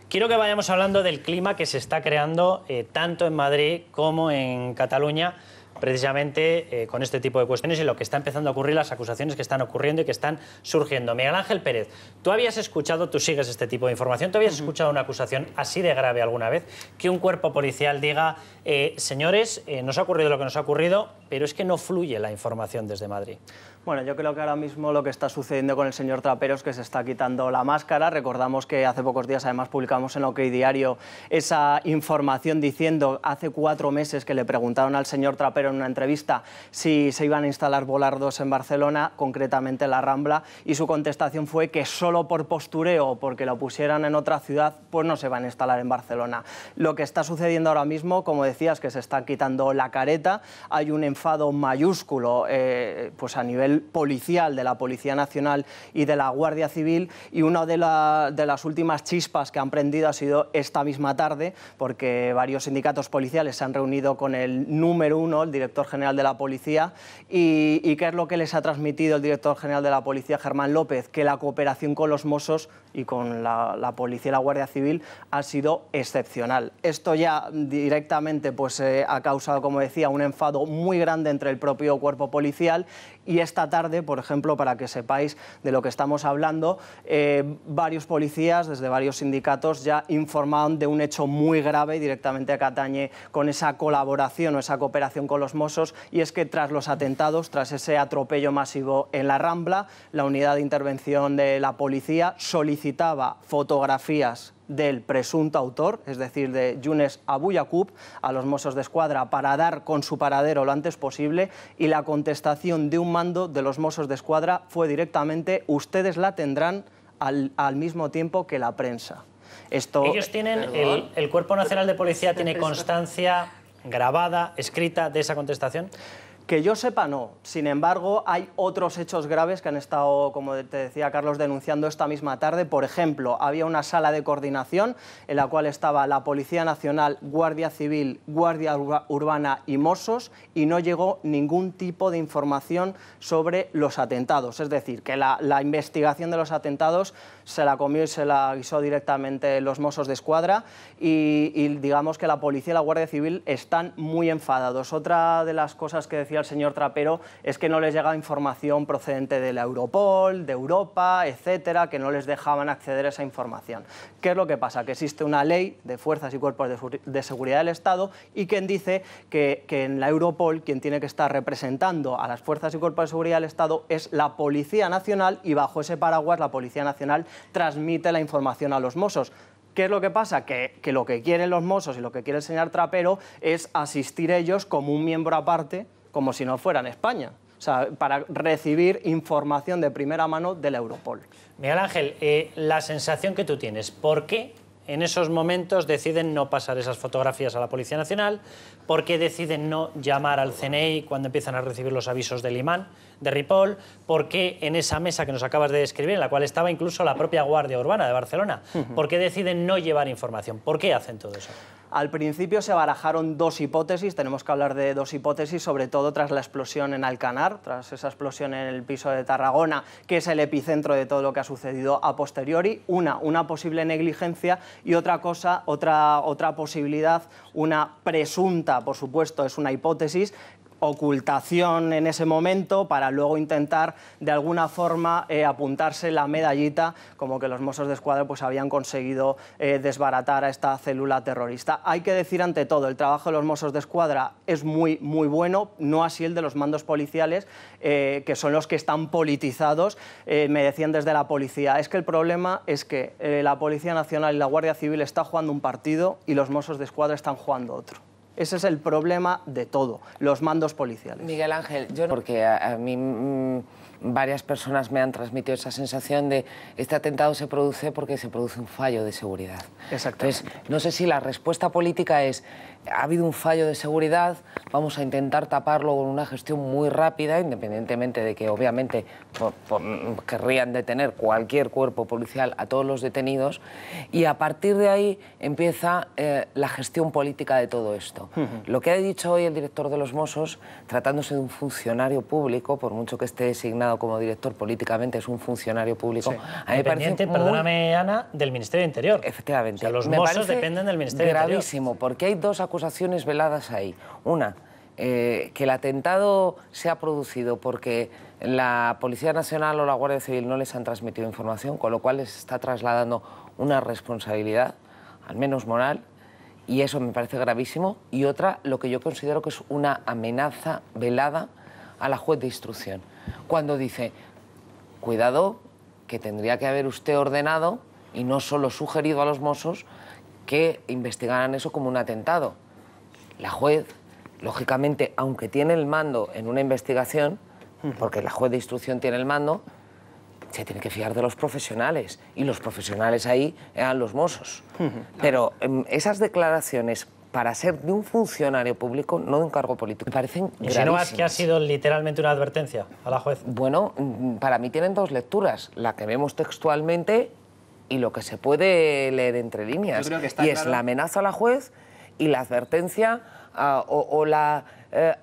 Quiero que vayamos hablando del clima que se está creando tanto en Madrid como en Cataluña precisamente con este tipo de cuestiones y lo que está empezando a ocurrir, las acusaciones que están ocurriendo y que están surgiendo. Miguel Ángel Pérez, tú habías escuchado, tú sigues este tipo de información, ¿tú habías escuchado una acusación así de grave alguna vez? Que un cuerpo policial diga, señores, nos ha ocurrido lo que nos ha ocurrido, pero es que no fluye la información desde Madrid. Bueno, yo creo que ahora mismo lo que está sucediendo con el señor Trapero es que se está quitando la máscara. Recordamos que hace pocos días además publicamos en OK Diario esa información diciendo hace 4 meses que le preguntaron al señor Trapero en una entrevista si se iban a instalar volardos en Barcelona, concretamente en la Rambla, y su contestación fue que solo por postureo o porque lo pusieran en otra ciudad, pues no se van a instalar en Barcelona. Lo que está sucediendo ahora mismo, como decías, que se está quitando la careta, hay un enfado mayúsculo pues a nivel policial de la Policía Nacional y de la Guardia Civil, y una de las últimas chispas que han prendido ha sido esta misma tarde, porque varios sindicatos policiales se han reunido con el número 1, el director general de la Policía, y ¿qué es lo que les ha transmitido el director general de la Policía, Germán López? Que la cooperación con los Mossos y con la Policía y la Guardia Civil ha sido excepcional. Esto ya directamente pues, ha causado, como decía, un enfado muy grande entre el propio cuerpo policial, y esta tarde, por ejemplo, para que sepáis de lo que estamos hablando, varios policías desde varios sindicatos ya informaron de un hecho muy grave y directamente que atañe con esa colaboración o esa cooperación con los Mossos, y es que tras los atentados, tras ese atropello masivo en la Rambla, la unidad de intervención de la policía solicitaba fotografías del presunto autor, es decir, de Younes Abu Yaqub, a los Mossos d'Esquadra para dar con su paradero lo antes posible, y la contestación de un mando de los Mossos d'Esquadra fue directamente: ustedes la tendrán al mismo tiempo que la prensa. Ellos tienen, el Cuerpo Nacional de Policía tiene constancia grabada, escrita de esa contestación. Que yo sepa, no. Sin embargo, hay otros hechos graves que han estado, como te decía Carlos, denunciando esta misma tarde. Por ejemplo, había una sala de coordinación en la cual estaba la Policía Nacional, Guardia Civil, Guardia Urbana y Mossos, y no llegó ningún tipo de información sobre los atentados. Es decir, que la investigación de los atentados se la comió y se la guisó directamente los Mossos d'Esquadra, y digamos que la Policía y la Guardia Civil están muy enfadados. Otra de las cosas que decía el señor Trapero es que no les llega información procedente de la Europol, de Europa, etcétera, que no les dejaban acceder a esa información. ¿Qué es lo que pasa? Que existe una ley de fuerzas y cuerpos de seguridad del Estado, y quien dice que en la Europol quien tiene que estar representando a las fuerzas y cuerpos de seguridad del Estado es la Policía Nacional, y bajo ese paraguas la Policía Nacional transmite la información a los Mossos. ¿Qué es lo que pasa? Que lo que quieren los Mossos y lo que quiere el señor Trapero es asistir ellos como un miembro aparte, como si no fueran España, o sea, para recibir información de primera mano de la Europol. Miguel Ángel, la sensación que tú tienes, ¿por qué en esos momentos deciden no pasar esas fotografías a la Policía Nacional? ¿Por qué deciden no llamar al CNI cuando empiezan a recibir los avisos del imán de Ripoll? ¿Por qué en esa mesa que nos acabas de describir, en la cual estaba incluso la propia Guardia Urbana de Barcelona, por qué deciden no llevar información? ¿Por qué hacen todo eso? Al principio se barajaron dos hipótesis, tenemos que hablar de dos hipótesis, sobre todo tras la explosión en Alcanar, tras esa explosión en el piso de Tarragona, que es el epicentro de todo lo que ha sucedido a posteriori. Una posible negligencia, y otra posibilidad, una presunta, por supuesto, es una hipótesis, ocultación en ese momento para luego intentar de alguna forma apuntarse la medallita, como que los Mossos d'Esquadra pues habían conseguido desbaratar a esta célula terrorista. Hay que decir ante todo, el trabajo de los Mossos d'Esquadra es muy bueno, no así el de los mandos policiales, que son los que están politizados. Me decían desde la policía, es que el problema es que la Policía Nacional y la Guardia Civil está jugando un partido y los Mossos d'Esquadra están jugando otro. Ese es el problema de todo, los mandos policiales. Miguel Ángel, yo no, porque a mí varias personas me han transmitido esa sensación de este atentado se produce porque se produce un fallo de seguridad. Exactamente. Entonces, no sé si la respuesta política es: ha habido un fallo de seguridad, vamos a intentar taparlo con una gestión muy rápida, independientemente de que obviamente querrían detener cualquier cuerpo policial a todos los detenidos, y a partir de ahí empieza la gestión política de todo esto. Lo que ha dicho hoy el director de los Mossos, tratándose de un funcionario público, por mucho que esté designado como director, políticamente es un funcionario público. Sí. Independiente, perdóname Ana, del Ministerio de Interior. Efectivamente. O sea, los Mossos dependen del Ministerio de Interior. Gravísimo, porque hay dos acusaciones veladas ahí. Una, que el atentado se ha producido porque la Policía Nacional o la Guardia Civil no les han transmitido información, con lo cual les está trasladando una responsabilidad, al menos moral, y eso me parece gravísimo. Y otra, lo que yo considero que es una amenaza velada a la juez de instrucción, cuando dice, cuidado, que tendría que haber usted ordenado y no solo sugerido a los Mossos que investigaran eso como un atentado. La juez, lógicamente, aunque tiene el mando en una investigación, porque la juez de instrucción tiene el mando, se tiene que fiar de los profesionales, y los profesionales ahí eran los Mossos. Pero esas declaraciones para ser de un funcionario público, no de un cargo político, me parecen gravísimas. ¿Insinúas que ha sido literalmente una advertencia a la juez? Bueno, para mí tienen dos lecturas, la que vemos textualmente y lo que se puede leer entre líneas. Yo creo que está y claro. Es la amenaza a la juez y la advertencia o la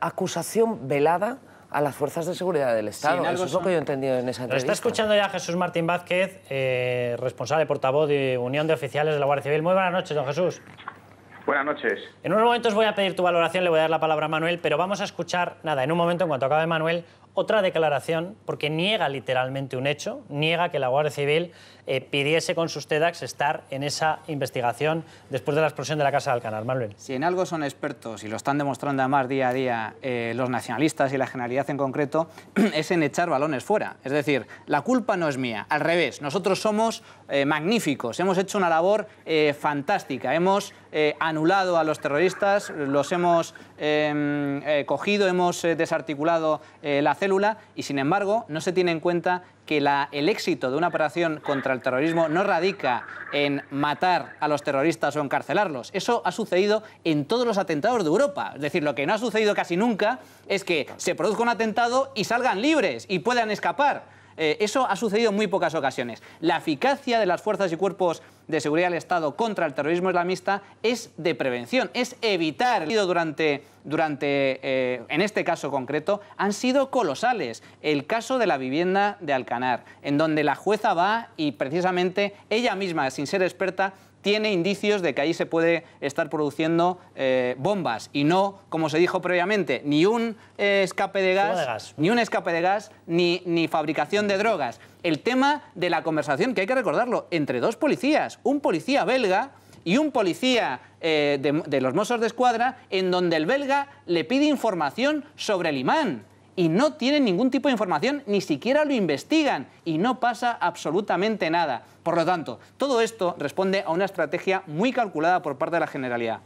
acusación velada a las fuerzas de seguridad del Estado. Eso es lo que yo he entendido en esa Lo entrevista. está escuchando ya Jesús Martín Vázquez, responsable portavoz de Unión de Oficiales de la Guardia Civil. Muy buenas noches, don Jesús. Buenas noches. En unos momentos voy a pedir tu valoración, le voy a dar la palabra a Manuel, pero vamos a escuchar, nada, en un momento, en cuanto acabe Manuel, otra declaración, porque niega literalmente un hecho, niega que la Guardia Civil pidiese con sus TEDx estar en esa investigación después de la explosión de la Casa de Alcanar. Manuel. Si en algo son expertos, y lo están demostrando además día a día los nacionalistas y la Generalidad en concreto, es en echar balones fuera. Es decir, la culpa no es mía, al revés, nosotros somos magníficos, hemos hecho una labor fantástica, hemos anulado a los terroristas, los hemos cogido, hemos desarticulado la célula, y sin embargo no se tiene en cuenta que el éxito de una operación contra el terrorismo no radica en matar a los terroristas o encarcelarlos. Eso ha sucedido en todos los atentados de Europa. Es decir, lo que no ha sucedido casi nunca es que se produzca un atentado y salgan libres y puedan escapar. Eso ha sucedido en muy pocas ocasiones. La eficacia de las fuerzas y cuerpos de seguridad del Estado contra el terrorismo islamista es de prevención, es evitar. En este caso concreto, han sido colosales. El caso de la vivienda de Alcanar, en donde la jueza va y precisamente ella misma, sin ser experta, tiene indicios de que ahí se puede estar produciendo bombas y no, como se dijo previamente, ni un escape de gas, ni fabricación de drogas. El tema de la conversación, que hay que recordarlo, entre dos policías, un policía belga y un policía de los Mossos d'Esquadra, en donde el belga le pide información sobre el imán. Y no tienen ningún tipo de información, ni siquiera lo investigan, y no pasa absolutamente nada. Por lo tanto, todo esto responde a una estrategia muy calculada por parte de la Generalidad.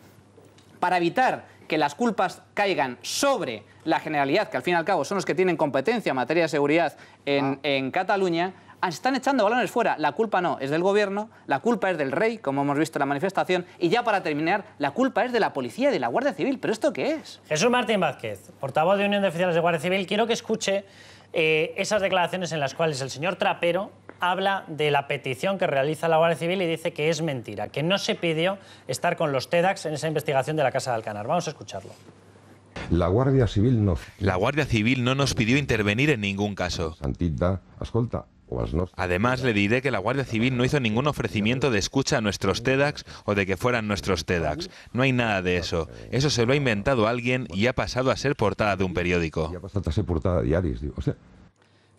Para evitar que las culpas caigan sobre la Generalidad, que al fin y al cabo son los que tienen competencia en materia de seguridad en Cataluña, están echando balones fuera. La culpa no es del gobierno, la culpa es del rey, como hemos visto en la manifestación, y ya para terminar, la culpa es de la policía y de la Guardia Civil. ¿Pero esto qué es? Jesús Martín Vázquez, portavoz de Unión de Oficiales de Guardia Civil, quiero que escuche esas declaraciones en las cuales el señor Trapero habla de la petición que realiza la Guardia Civil y dice que es mentira, que no se pidió estar con los TEDx en esa investigación de la Casa de Alcanar. Vamos a escucharlo. La Guardia Civil no. La Guardia Civil no nos pidió intervenir en ningún caso. Santidad, escolta. Además, le diré que la Guardia Civil no hizo ningún ofrecimiento de escucha a nuestros TEDx o de que fueran nuestros TEDx. No hay nada de eso. Eso se lo ha inventado alguien y ha pasado a ser portada de un periódico. Y ha pasado a ser portada de diaris, digo. O sea...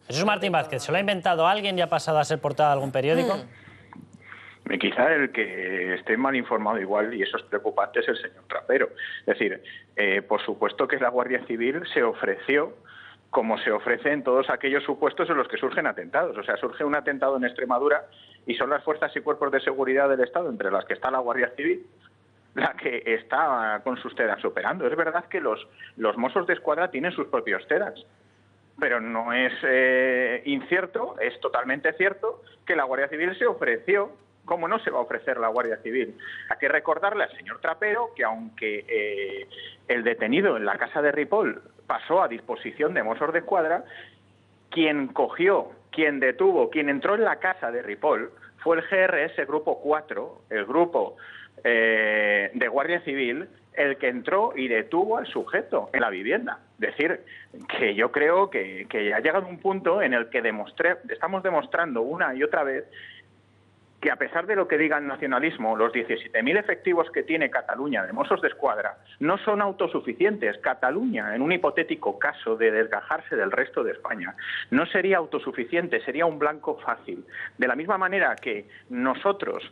Jesús Martín Vázquez, ¿se lo ha inventado alguien y ha pasado a ser portada de algún periódico? Quizá el que esté mal informado igual, y eso es preocupante, es el señor Trapero. Es decir, por supuesto que la Guardia Civil se ofreció, como se ofrece en todos aquellos supuestos en los que surgen atentados. O sea, surge un atentado en Extremadura y son las fuerzas y cuerpos de seguridad del Estado, entre las que está la Guardia Civil, la que está con sus TEDx operando. Es verdad que los Mossos d'Esquadra tienen sus propios TEDx, pero no es incierto, es totalmente cierto que la Guardia Civil se ofreció. ¿Cómo no se va a ofrecer la Guardia Civil? Hay que recordarle al señor Trapero que aunque el detenido en la casa de Ripoll pasó a disposición de Mossos d'Esquadra, quien cogió, quien detuvo, quien entró en la casa de Ripoll fue el GRS Grupo 4, el grupo de Guardia Civil, el que entró y detuvo al sujeto en la vivienda. Es decir, que yo creo que ha llegado un punto en el que estamos demostrando una y otra vez que a pesar de lo que diga el nacionalismo, los 17.000 efectivos que tiene Cataluña de Mossos d'Esquadra no son autosuficientes. Cataluña, en un hipotético caso de desgajarse del resto de España, no sería autosuficiente, sería un blanco fácil. De la misma manera que nosotros,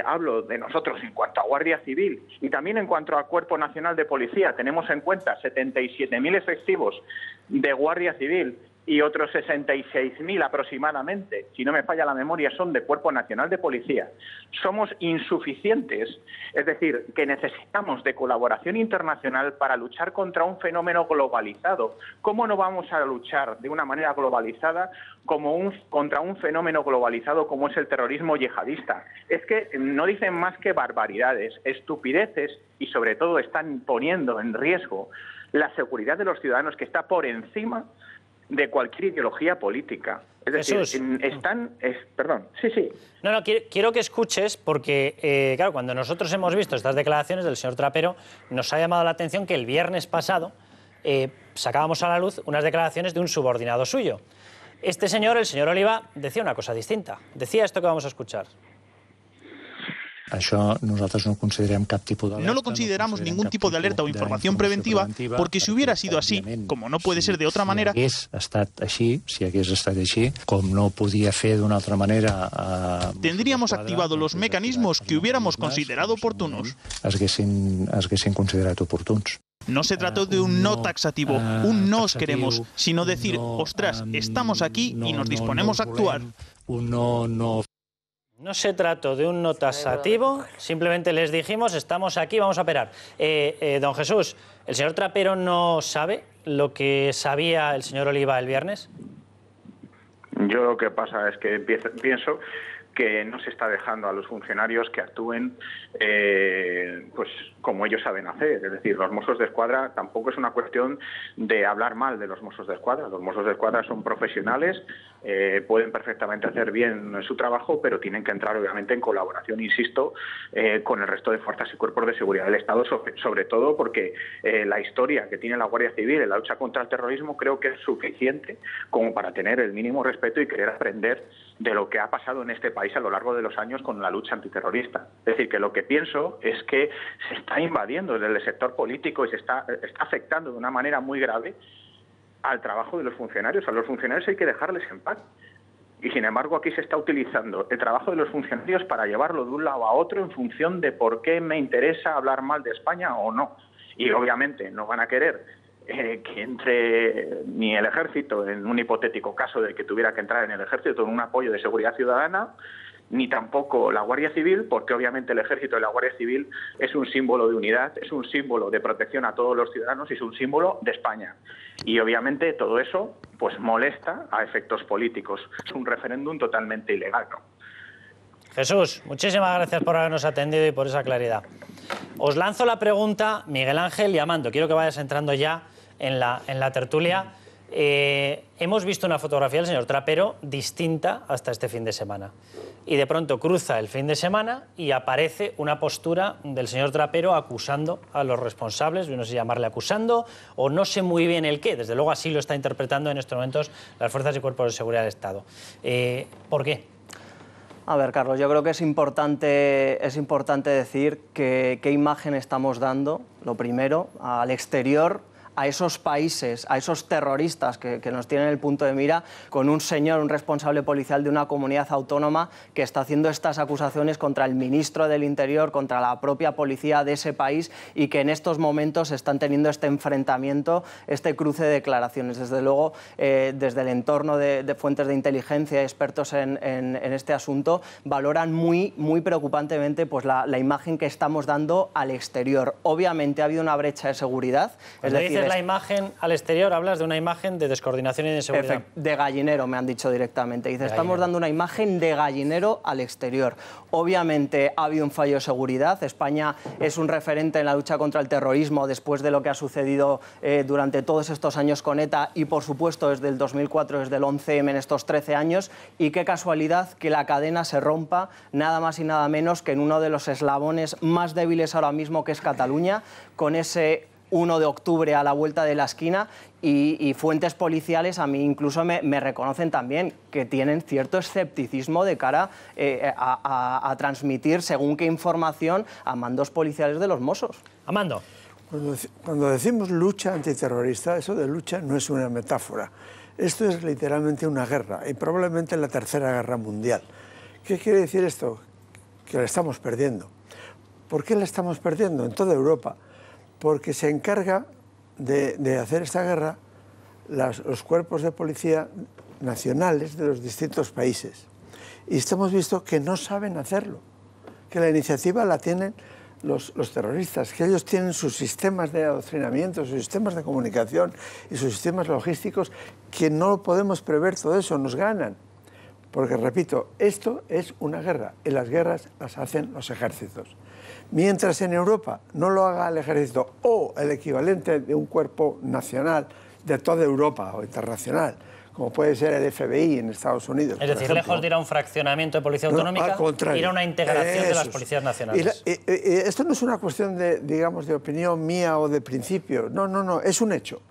hablo de nosotros en cuanto a Guardia Civil y también en cuanto a Cuerpo Nacional de Policía, tenemos en cuenta 77.000 efectivos de Guardia Civil y otros 66.000 aproximadamente, si no me falla la memoria, son de Cuerpo Nacional de Policía. Somos insuficientes, es decir, que necesitamos de colaboración internacional para luchar contra un fenómeno globalizado. ¿Cómo no vamos a luchar de una manera globalizada contra un fenómeno globalizado como es el terrorismo yihadista? Es que no dicen más que barbaridades, estupideces y sobre todo están poniendo en riesgo la seguridad de los ciudadanos, que está por encima de cualquier ideología política. Es decir, perdón, sí. No, quiero que escuches porque, claro, cuando nosotros hemos visto estas declaraciones del señor Trapero, nos ha llamado la atención que el viernes pasado sacábamos a la luz unas declaraciones de un subordinado suyo. Este señor, el señor Oliva, decía una cosa distinta. Decía esto que vamos a escuchar. No lo consideramos ningún tipo de alerta o información preventiva, porque si hubiera sido así, como no puede ser de otra manera, tendríamos activado los mecanismos que hubiéramos considerado oportunos. No se trató de un no taxativo, un no os queremos, sino decir, ostras, estamos aquí y nos disponemos a actuar. No se trató de un no taxativo, simplemente les dijimos, estamos aquí, vamos a operar. Don Jesús, ¿el señor Trapero no sabe lo que sabía el señor Oliva el viernes? Yo lo que pasa es que pienso que no se está dejando a los funcionarios que actúen pues como ellos saben hacer. Es decir, los Mossos d'Esquadra tampoco es una cuestión de hablar mal de los Mossos d'Esquadra. Los Mossos d'Esquadra son profesionales, pueden perfectamente hacer bien su trabajo, pero tienen que entrar obviamente en colaboración, insisto, con el resto de fuerzas y cuerpos de seguridad del Estado, sobre todo porque la historia que tiene la Guardia Civil en la lucha contra el terrorismo creo que es suficiente como para tener el mínimo respeto y querer aprender de lo que ha pasado en este país a lo largo de los años con la lucha antiterrorista. Es decir, que lo que pienso es que se está invadiendo desde el sector político y se está afectando de una manera muy grave al trabajo de los funcionarios. A los funcionarios hay que dejarles en paz. Y sin embargo aquí se está utilizando el trabajo de los funcionarios para llevarlo de un lado a otro en función de por qué me interesa hablar mal de España o no. Y obviamente no van a querer que entre ni el Ejército, en un hipotético caso de que tuviera que entrar en el Ejército en un apoyo de seguridad ciudadana, ni tampoco la Guardia Civil, porque obviamente el Ejército y la Guardia Civil es un símbolo de unidad, es un símbolo de protección a todos los ciudadanos y es un símbolo de España. Y obviamente todo eso pues molesta a efectos políticos. Es un referéndum totalmente ilegal, ¿no? Jesús, muchísimas gracias por habernos atendido y por esa claridad. Os lanzo la pregunta, Miguel Ángel y Amando. Quiero que vayas entrando ya en la tertulia. Hemos visto una fotografía del señor Trapero distinta hasta este fin de semana. Y de pronto cruza el fin de semana y aparece una postura del señor Trapero acusando a los responsables, no sé si llamarle acusando o no sé muy bien el qué. Desde luego así lo está interpretando en estos momentos las fuerzas y cuerpos de seguridad del Estado. ¿Por qué? A ver, Carlos, yo creo que es importante decir qué imagen estamos dando, lo primero, al exterior, a esos países, a esos terroristas que nos tienen el punto de mira, con un señor, un responsable policial de una comunidad autónoma que está haciendo estas acusaciones contra el ministro del Interior, contra la propia policía de ese país y que en estos momentos están teniendo este enfrentamiento, este cruce de declaraciones. Desde luego, desde el entorno de fuentes de inteligencia, expertos en este asunto, valoran muy preocupantemente pues, la imagen que estamos dando al exterior. Obviamente ha habido una brecha de seguridad. Es decir, la imagen al exterior, hablas de una imagen de descoordinación y de inseguridad. De gallinero, me han dicho directamente. Dice, estamos dando una imagen de gallinero al exterior. Obviamente ha habido un fallo de seguridad. España es un referente en la lucha contra el terrorismo después de lo que ha sucedido durante todos estos años con ETA y, por supuesto, desde el 2004, desde el 11M en estos 13 años. Y qué casualidad que la cadena se rompa nada más y nada menos que en uno de los eslabones más débiles ahora mismo, que es Cataluña, con ese 1 de octubre a la vuelta de la esquina y fuentes policiales a mí incluso me reconocen también que tienen cierto escepticismo de cara a transmitir según qué información a mandos policiales de los Mossos. Amando. Cuando decimos lucha antiterrorista, eso de lucha no es una metáfora. Esto es literalmente una guerra, y probablemente la Tercera Guerra Mundial. ¿Qué quiere decir esto? Que la estamos perdiendo. ¿Por qué la estamos perdiendo? En toda Europa. Porque se encarga de hacer esta guerra los cuerpos de policía nacionales de los distintos países. Y hemos visto que no saben hacerlo, que la iniciativa la tienen los terroristas, que ellos tienen sus sistemas de adoctrinamiento, sus sistemas de comunicación y sus sistemas logísticos, que no podemos prever todo eso, nos ganan. Porque, repito, esto es una guerra, y las guerras las hacen los ejércitos. Mientras en Europa no lo haga el ejército o el equivalente de un cuerpo nacional de toda Europa o internacional, como puede ser el FBI en Estados Unidos. Es decir, lejos de ir a un fraccionamiento de policía autonómica, ir a una integración de las policías nacionales. Esto no es una cuestión de, digamos, de opinión mía o de principio. No, no, no, es un hecho.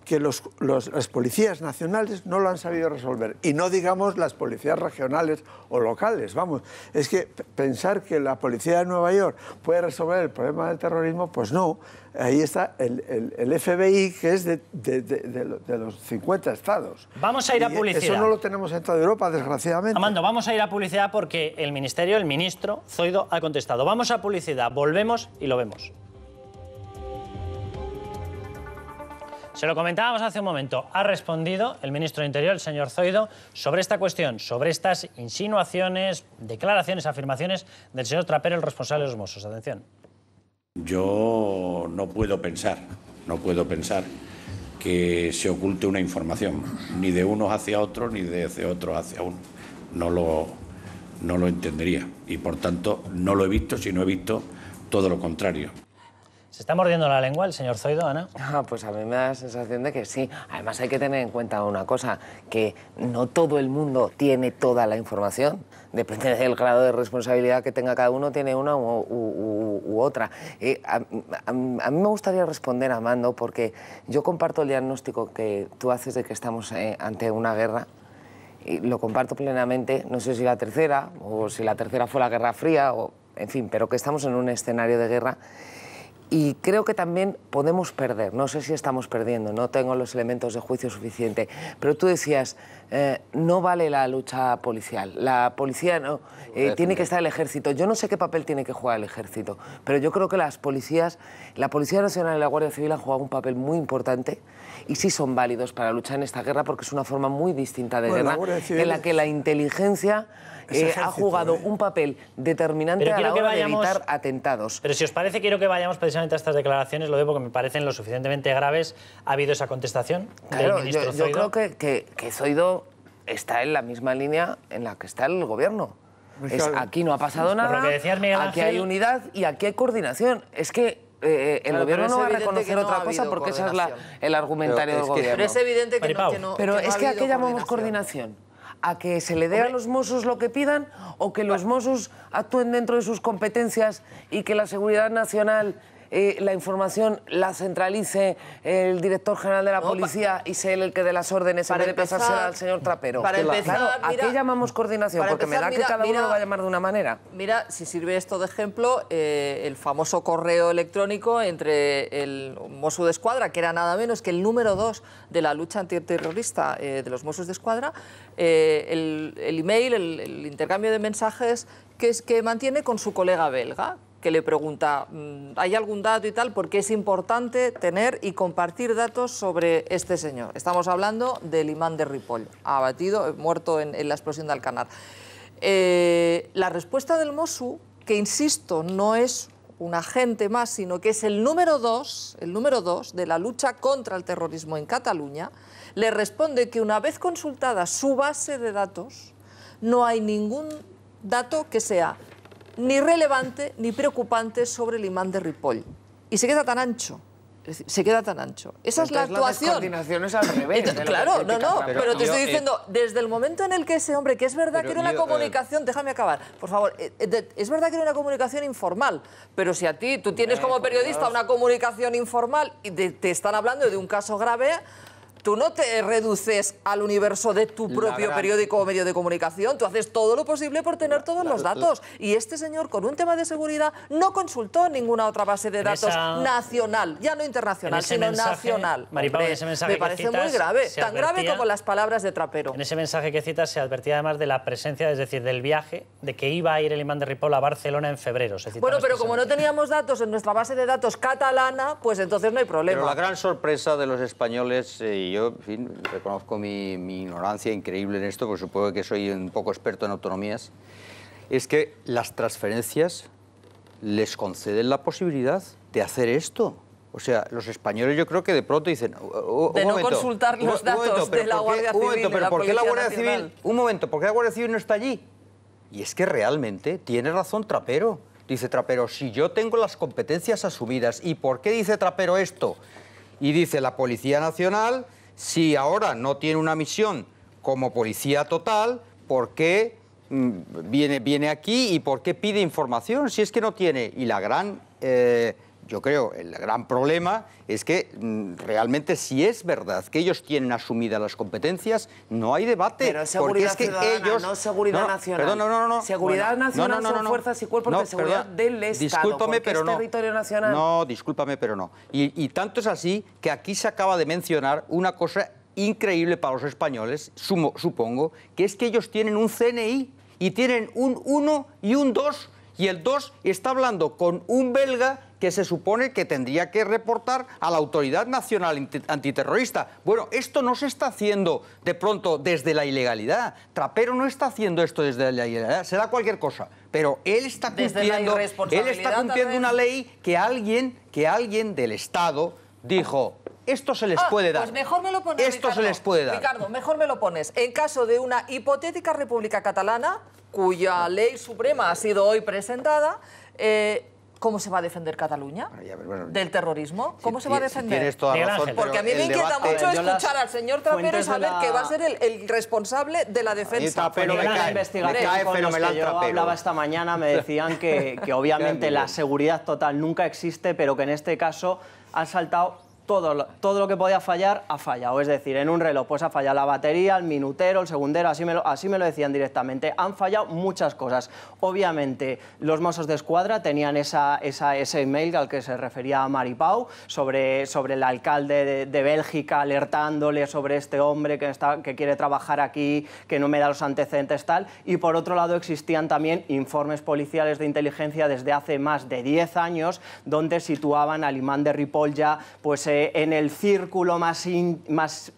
Que las policías nacionales no lo han sabido resolver. Y no digamos las policías regionales o locales, vamos. Es que pensar que la policía de Nueva York puede resolver el problema del terrorismo, pues no. Ahí está el FBI, que es de los 50 estados. Vamos a ir a publicidad. Eso no lo tenemos en toda Europa, desgraciadamente. Amando, vamos a ir a publicidad porque el ministro Zoido ha contestado. Vamos a publicidad, volvemos y lo vemos. Se lo comentábamos hace un momento. Ha respondido el ministro de Interior, el señor Zoido, sobre esta cuestión, sobre estas insinuaciones, declaraciones, afirmaciones del señor Trapero, el responsable de los Mossos. Atención. Yo no puedo pensar que se oculte una información, ni de unos hacia otros, ni de otros hacia uno. No lo entendería. Y, por tanto, no lo he visto, sino he visto todo lo contrario. ¿Se está mordiendo la lengua el señor Zoido, Ana? Pues a mí me da la sensación de que sí. Además hay que tener en cuenta una cosa, que no todo el mundo tiene toda la información. Depende del grado de responsabilidad que tenga cada uno, tiene una u otra. A mí me gustaría responder, Amando, porque yo comparto el diagnóstico que tú haces de que estamos ante una guerra. Y lo comparto plenamente. No sé si la tercera, o si la tercera fue la Guerra Fría, o, en fin, pero que estamos en un escenario de guerra. Y creo que también podemos perder, no sé si estamos perdiendo, no tengo los elementos de juicio suficiente, pero tú decías, no vale la lucha policial, la policía no, tiene que estar el ejército. Yo no sé qué papel tiene que jugar el ejército, pero yo creo que las policías, la Policía Nacional y la Guardia Civil han jugado un papel muy importante y sí son válidos para luchar en esta guerra porque es una forma muy distinta de guerra en la que la inteligencia ha jugado un papel determinante a la hora de evitar atentados. Pero si os parece, quiero que vayamos precisamente a estas declaraciones, lo digo porque me parecen lo suficientemente graves. ¿Ha habido esa contestación del ministro Zoido? Yo creo que Zoido está en la misma línea en la que está el gobierno. Aquí no ha pasado nada, por lo que decías, Miguel Ángel, aquí hay unidad y aquí hay coordinación. Es que el gobierno no va a reconocer otra cosa porque ese es el argumentario del gobierno. Pero es evidente que no. Pero es que ¿a qué llamamos coordinación? ¿A que se le dé a los Mossos lo que pidan o que los Mossos actúen dentro de sus competencias y que la seguridad nacional, la información la centralice el director general de la policía y sea él el que dé las órdenes en vez de pasársela al señor Trapero? Para empezar, claro, ¿a qué llamamos coordinación? Porque me da que cada uno lo va a llamar de una manera. Mira, si sirve esto de ejemplo, el famoso correo electrónico entre el Mosso d'Esquadra, que era nada menos que el número 2 de la lucha antiterrorista de los Mossos d'Esquadra, el email, el intercambio de mensajes que mantiene con su colega belga, que le pregunta, ¿hay algún dato y tal? Porque es importante tener y compartir datos sobre este señor. Estamos hablando del imán de Ripoll, abatido, muerto en la explosión de Alcanar. La respuesta del Mossu, que insisto, no es un agente más, sino que es el número 2 de la lucha contra el terrorismo en Cataluña, le responde que una vez consultada su base de datos, no hay ningún dato que sea ni relevante ni preocupante sobre el imán de Ripoll. Y se queda tan ancho. Es decir, se queda tan ancho. Esa es la actuación. La descoordinación es al revés. Claro, pero te estoy diciendo, desde el momento en el que ese hombre, que es verdad que era una comunicación, déjame acabar, por favor, es verdad que era una comunicación informal, pero si a ti, tú tienes como periodista una comunicación informal y te están hablando de un caso grave, tú no te reduces al universo de tu propio periódico o medio de comunicación, tú haces todo lo posible por tener todos los datos. Y este señor, con un tema de seguridad, no consultó ninguna otra base de datos nacional, ya no internacional, sino nacional. Maripau, en ese mensaje me parece muy grave, tan grave como las palabras de Trapero. En ese mensaje que citas se advertía además de la presencia, es decir, del viaje, de que iba a ir el imán de Ripoll a Barcelona en febrero. Bueno, pero como no teníamos datos en nuestra base de datos catalana, pues entonces no hay problema. Pero la gran sorpresa de los españoles, yo, en fin, reconozco mi ignorancia increíble en esto, porque supongo que soy un poco experto en autonomías, es que las transferencias les conceden la posibilidad de hacer esto. O sea, los españoles yo creo que de pronto dicen... de no consultar los datos de la Guardia Civil y la Policía Nacional. Un momento, ¿por qué la Guardia Civil no está allí? Y es que realmente tiene razón Trapero. Dice Trapero, si yo tengo las competencias asumidas, ¿y por qué dice Trapero esto? Y dice la Policía Nacional... Si ahora no tiene una misión como policía total, ¿por qué viene aquí y por qué pide información? Si es que no tiene. Y yo creo, el gran problema es que realmente si es verdad que ellos tienen asumidas las competencias, no hay debate. Pero seguridad porque es que ciudadana, ellos... no seguridad nacional. Perdón, no. Seguridad nacional son fuerzas y cuerpos de seguridad del Estado. Discúlpame, pero no. Territorio nacional. No, discúlpame, pero no. Y tanto es así que aquí se acaba de mencionar una cosa increíble para los españoles, supongo, que es que ellos tienen un CNI y tienen un 1 y un 2, y el 2 está hablando con un belga que se supone que tendría que reportar a la Autoridad Nacional Antiterrorista. Bueno, esto no se está haciendo de pronto desde la ilegalidad. Trapero no está haciendo esto desde la ilegalidad, será cualquier cosa. Pero él está cumpliendo una ley que alguien del Estado dijo... Esto se les puede dar. Pues mejor me lo pones, Esto Ricardo. se les puede dar. Ricardo, mejor me lo pones. En caso de una hipotética República Catalana, cuya ley suprema ha sido hoy presentada, ¿cómo se va a defender Cataluña del terrorismo? ¿Cómo se va a defender? Tienes toda razón, porque a mí me inquieta mucho escuchar al señor Trapero y saber que va a ser el responsable de la defensa. Pero la investigación con los que yo hablaba esta mañana me decían que obviamente la seguridad total nunca existe, pero que en este caso ha saltado todo lo que podía fallar ha fallado. Es decir, en un reloj pues ha fallado la batería, el minutero, el segundero, así me lo decían directamente. Han fallado muchas cosas. Obviamente, los Mossos de Escuadra tenían ese email al que se refería Maripau sobre el alcalde de Bélgica alertándole sobre este hombre que quiere trabajar aquí, que no me da los antecedentes tal. Y por otro lado existían también informes policiales de inteligencia desde hace más de 10 años donde situaban al imán de Ripoll ya pues en el círculo más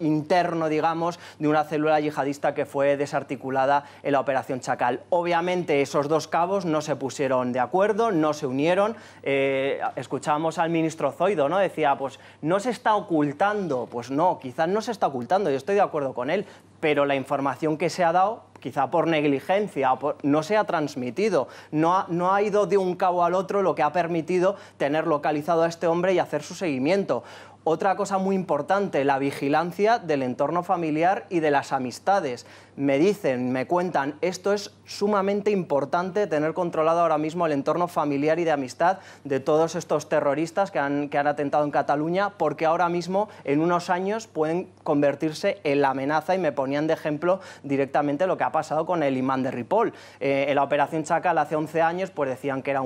interno, digamos, de una célula yihadista que fue desarticulada en la Operación Chacal. Obviamente esos dos cabos no se pusieron de acuerdo, no se unieron. Escuchábamos al ministro Zoido, ¿no? Decía, pues no se está ocultando. Pues no, quizás no se está ocultando, yo estoy de acuerdo con él, pero la información que se ha dado, quizá por negligencia, no se ha transmitido, no ha ido de un cabo al otro, lo que ha permitido tener localizado a este hombre y hacer su seguimiento. Otra cosa muy importante, la vigilancia del entorno familiar y de las amistades. Me cuentan, esto es sumamente importante, tener controlado ahora mismo el entorno familiar y de amistad de todos estos terroristas que han atentado en Cataluña, porque ahora mismo, en unos años, pueden convertirse en la amenaza, y me ponían de ejemplo directamente lo que ha pasado con el imán de Ripoll. En la Operación Chacal hace 11 años, pues decían que era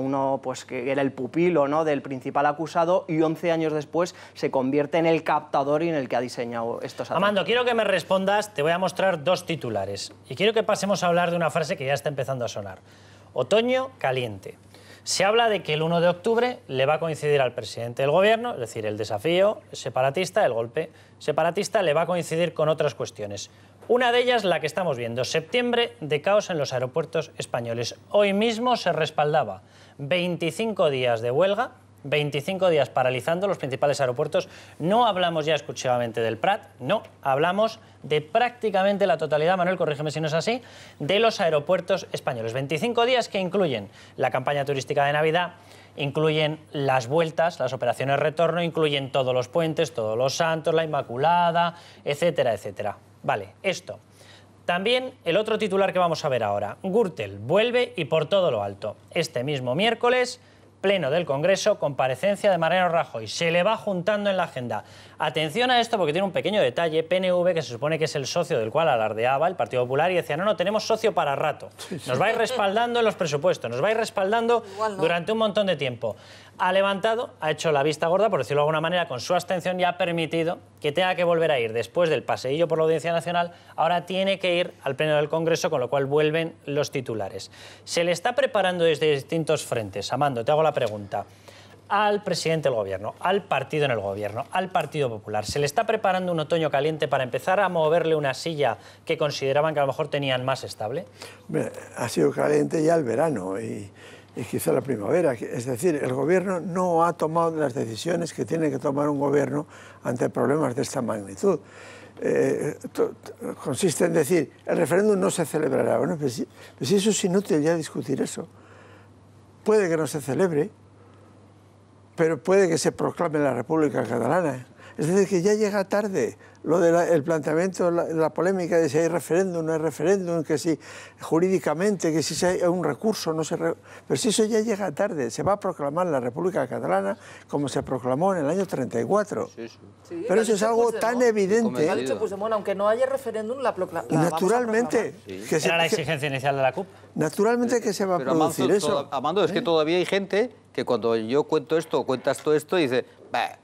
que era el pupilo, ¿no?, del principal acusado, y 11 años después se convierte en el captador y en el que ha diseñado estos ataques. Amando, quiero que me respondas, te voy a mostrar dos titulares. Y quiero que pasemos a hablar de una frase que ya está empezando a sonar. Otoño caliente. Se habla de que el 1 de octubre le va a coincidir al presidente del gobierno, es decir, el desafío separatista, el golpe separatista, le va a coincidir con otras cuestiones. Una de ellas, la que estamos viendo, septiembre de caos en los aeropuertos españoles. Hoy mismo se respaldaba 25 días de huelga, 25 días paralizando los principales aeropuertos. No hablamos ya exclusivamente del Prat, no, hablamos de prácticamente la totalidad, Manuel, corrígeme si no es así, de los aeropuertos españoles. 25 días que incluyen la campaña turística de Navidad, incluyen las vueltas, las operaciones retorno, incluyen todos los puentes, todos los santos, la Inmaculada, etcétera, etcétera. Vale, esto. También el otro titular que vamos a ver ahora. Gürtel vuelve y por todo lo alto. Este mismo miércoles, pleno del Congreso, comparecencia de Mariano Rajoy. Se le va juntando en la agenda. Atención a esto porque tiene un pequeño detalle. PNV, que se supone que es el socio del cual alardeaba el Partido Popular, y decía, no, tenemos socio para rato. Nos vais respaldando en los presupuestos, nos vais respaldando durante un montón de tiempo. Ha levantado, ha hecho la vista gorda, por decirlo de alguna manera, con su abstención, y ha permitido que tenga que volver a ir después del paseillo por la Audiencia Nacional. Ahora tiene que ir al Pleno del Congreso, con lo cual vuelven los titulares. Se le está preparando desde distintos frentes. Amando, te hago la pregunta. Al presidente del Gobierno, al partido en el Gobierno, al Partido Popular, ¿se le está preparando un otoño caliente para empezar a moverle una silla que consideraban que a lo mejor tenían más estable? Ha sido caliente ya el verano y quizá la primavera. Es decir, el Gobierno no ha tomado las decisiones que tiene que tomar un Gobierno ante problemas de esta magnitud. Consiste en decir, el referéndum no se celebrará. Bueno, pues eso es inútil ya discutir eso. Puede que no se celebre, pero puede que se proclame la República Catalana. Es decir, que ya llega tarde lo del planteamiento, la polémica de si hay referéndum, no hay referéndum, que si jurídicamente, que si hay un recurso, no se... Pero si eso ya llega tarde, se va a proclamar la República Catalana como se proclamó en el año 34. Sí, pero eso es algo tan evidente. Ha dicho Puigdemont, aunque no haya referéndum, naturalmente. Era la exigencia inicial de la CUP. Naturalmente que se va a producir eso. Amando, es que todavía hay gente que cuando yo cuento esto o cuentas todo esto dice,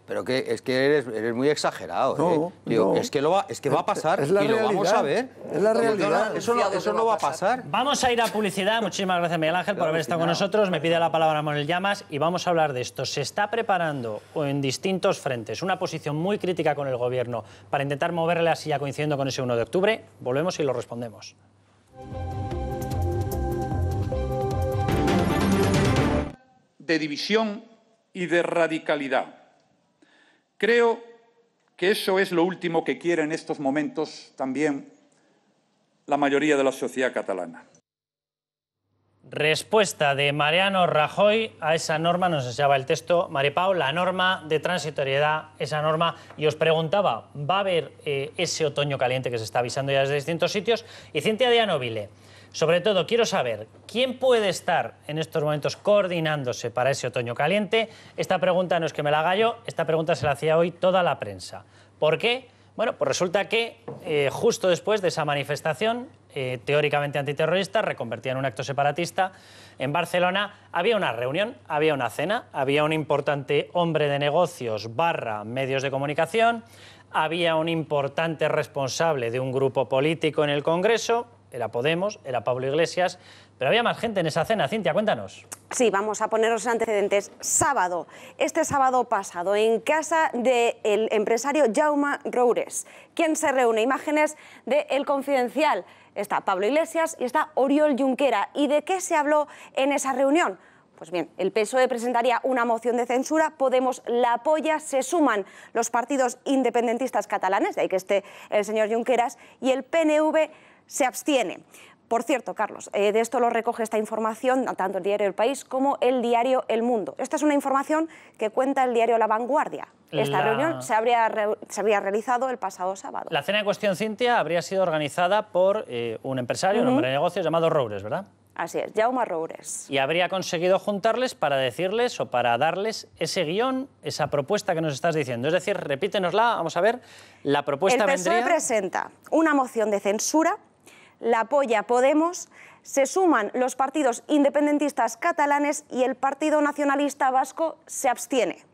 pero que es que eres muy exagerado. No, Digo, es que va a pasar y lo vamos a ver. Es la realidad. Eso no va a pasar. Vamos a ir a publicidad. Muchísimas gracias, Miguel Ángel, por haber estado con nosotros. Me pide la palabra Manuel Llamas y vamos a hablar de esto. Se está preparando en distintos frentes una posición muy crítica con el Gobierno para intentar moverle la silla coincidiendo con ese 1 de octubre. Volvemos y lo respondemos. De división y de radicalidad. Creo que eso es lo último que quiere en estos momentos también la mayoría de la sociedad catalana. Respuesta de Mariano Rajoy a esa norma, nos enseñaba el texto, Maripau, la norma de transitoriedad, esa norma, y os preguntaba, ¿va a haber ese otoño caliente que se está avisando ya desde distintos sitios? Y Cintia Dianovile, sobre todo, quiero saber, ¿quién puede estar en estos momentos coordinándose para ese otoño caliente? Esta pregunta no es que me la haga yo, esta pregunta se la hacía hoy toda la prensa. ¿Por qué? Bueno, pues resulta que justo después de esa manifestación, teóricamente antiterrorista, reconvertida en un acto separatista, en Barcelona había una reunión, había una cena, había un importante hombre de negocios / medios de comunicación, había un importante responsable de un grupo político en el Congreso, era Podemos, era Pablo Iglesias, pero había más gente en esa cena. Cintia, cuéntanos. Sí, vamos a poneros antecedentes. Sábado, este sábado pasado, en casa del empresario Jaume Roures, quien se reúne, imágenes de El Confidencial. Está Pablo Iglesias y está Oriol Junquera. ¿Y de qué se habló en esa reunión? Pues bien, el PSOE presentaría una moción de censura, Podemos la apoya, se suman los partidos independentistas catalanes, de ahí que esté el señor Junqueras, y el PNV se abstiene. Por cierto, Carlos, de esto lo recoge esta información tanto el diario El País como el diario El Mundo. Esta es una información que cuenta el diario La Vanguardia. Esta reunión se habría realizado el pasado sábado. La cena en cuestión, Cintia, habría sido organizada por un empresario, un hombre de negocios llamado Roures, ¿verdad? Así es, Jaume Roures. Y habría conseguido juntarles para decirles o para darles ese guión, esa propuesta que nos estás diciendo. Es decir, repítenosla, vamos a ver, la propuesta vendría... El PSOE presenta una moción de censura, la apoya Podemos, se suman los partidos independentistas catalanes y el Partido Nacionalista Vasco se abstiene.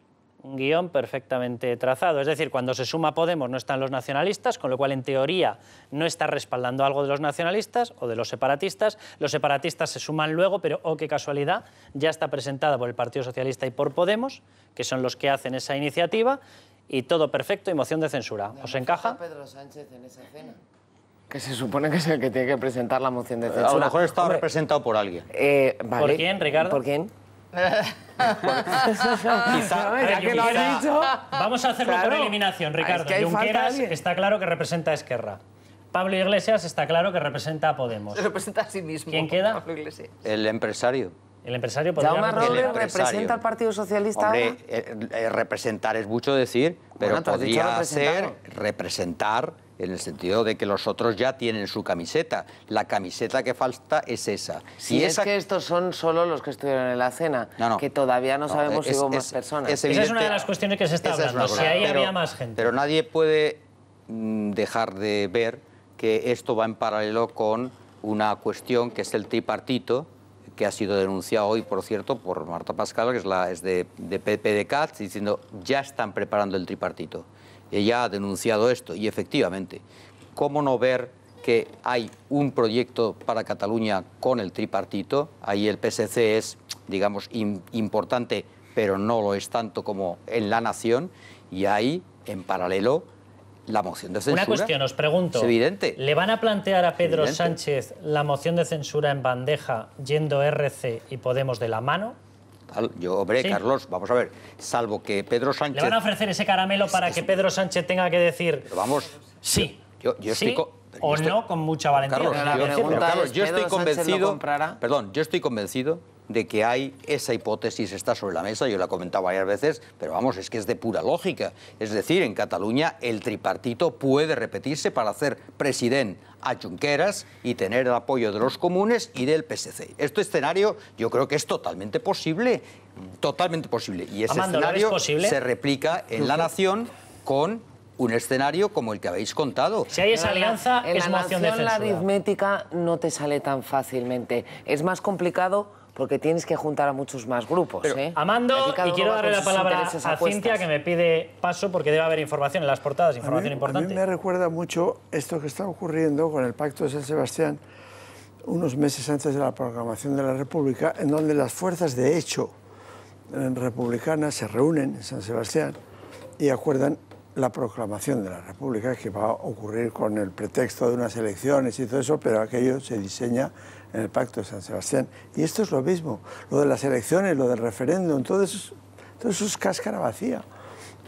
Un guión perfectamente trazado. Es decir, cuando se suma Podemos no están los nacionalistas, con lo cual en teoría no está respaldando algo de los nacionalistas o de los separatistas. Los separatistas se suman luego, pero oh, qué casualidad, ya está presentada por el Partido Socialista y por Podemos, que son los que hacen esa iniciativa, y todo perfecto y moción de censura. ¿Os encaja? Pedro Sánchez en esa cena, que se supone que es el que tiene que presentar la moción de censura. A lo mejor está representado por alguien. Vale. ¿Por quién, Ricardo? ¿Por quién? Quizá, que lo has dicho. Vamos a hacerlo por eliminación, Ricardo. Es que Junqueras está claro que representa a Esquerra. Pablo Iglesias está claro que representa a Podemos. Se representa a sí mismo. ¿Quién queda? Pablo Iglesias. El empresario. El empresario podría... ¿Jaume Robles representa al Partido Socialista? Hombre, representar es mucho decir, pero Bueno, podría ser representar en el sentido de que los otros ya tienen su camiseta. La camiseta que falta es esa. Si y es que estos son solo los que estuvieron en la cena, que todavía no sabemos si hubo más personas. Esa es una de las cuestiones que se está hablando, si ahí había más gente. Pero nadie puede dejar de ver que esto va en paralelo con una cuestión que es el tripartito, que ha sido denunciado hoy, por cierto, por Marta Pascal, que es de PDeCAT, diciendo ya están preparando el tripartito. Ella ha denunciado esto y efectivamente, ¿cómo no ver que hay un proyecto para Cataluña con el tripartito? Ahí el PSC es, digamos, importante, pero no lo es tanto como en La Nación, y hay, en paralelo, la moción de censura. Una cuestión, os pregunto. Es evidente. ¿Le van a plantear a Pedro Sánchez la moción de censura en bandeja yendo RC y Podemos de la mano? Hombre, sí. Carlos, vamos a ver, salvo que Pedro Sánchez... ¿Le van a ofrecer ese caramelo para que Pedro Sánchez tenga que decir sí, yo sí o no con mucha valentía? Carlos, yo estoy convencido... Perdón, yo estoy convencido de que hay esa hipótesis, está sobre la mesa, yo la he comentado varias veces, pero vamos, es que es de pura lógica. Es decir, en Cataluña el tripartito puede repetirse para hacer presidente a Junqueras y tener el apoyo de los comunes y del PSC. Este escenario yo creo que es totalmente posible, y ese escenario se replica en La Nación con un escenario como el que habéis contado. Si hay esa alianza, es moción de censura. En La aritmética no te sale tan fácilmente. Es más complicado porque tienes que juntar a muchos más grupos. Amando, y quiero darle la palabra a Cintia, que me pide paso porque debe haber información en las portadas, información importante. A mí me recuerda mucho esto que está ocurriendo con el Pacto de San Sebastián unos meses antes de la proclamación de la República, en donde las fuerzas de hecho republicanas se reúnen en San Sebastián y acuerdan la proclamación de la República, que va a ocurrir con el pretexto de unas elecciones y todo eso, pero aquello se diseña en el Pacto de San Sebastián. Y esto es lo mismo, lo de las elecciones, lo del referéndum, todo eso es cáscara vacía.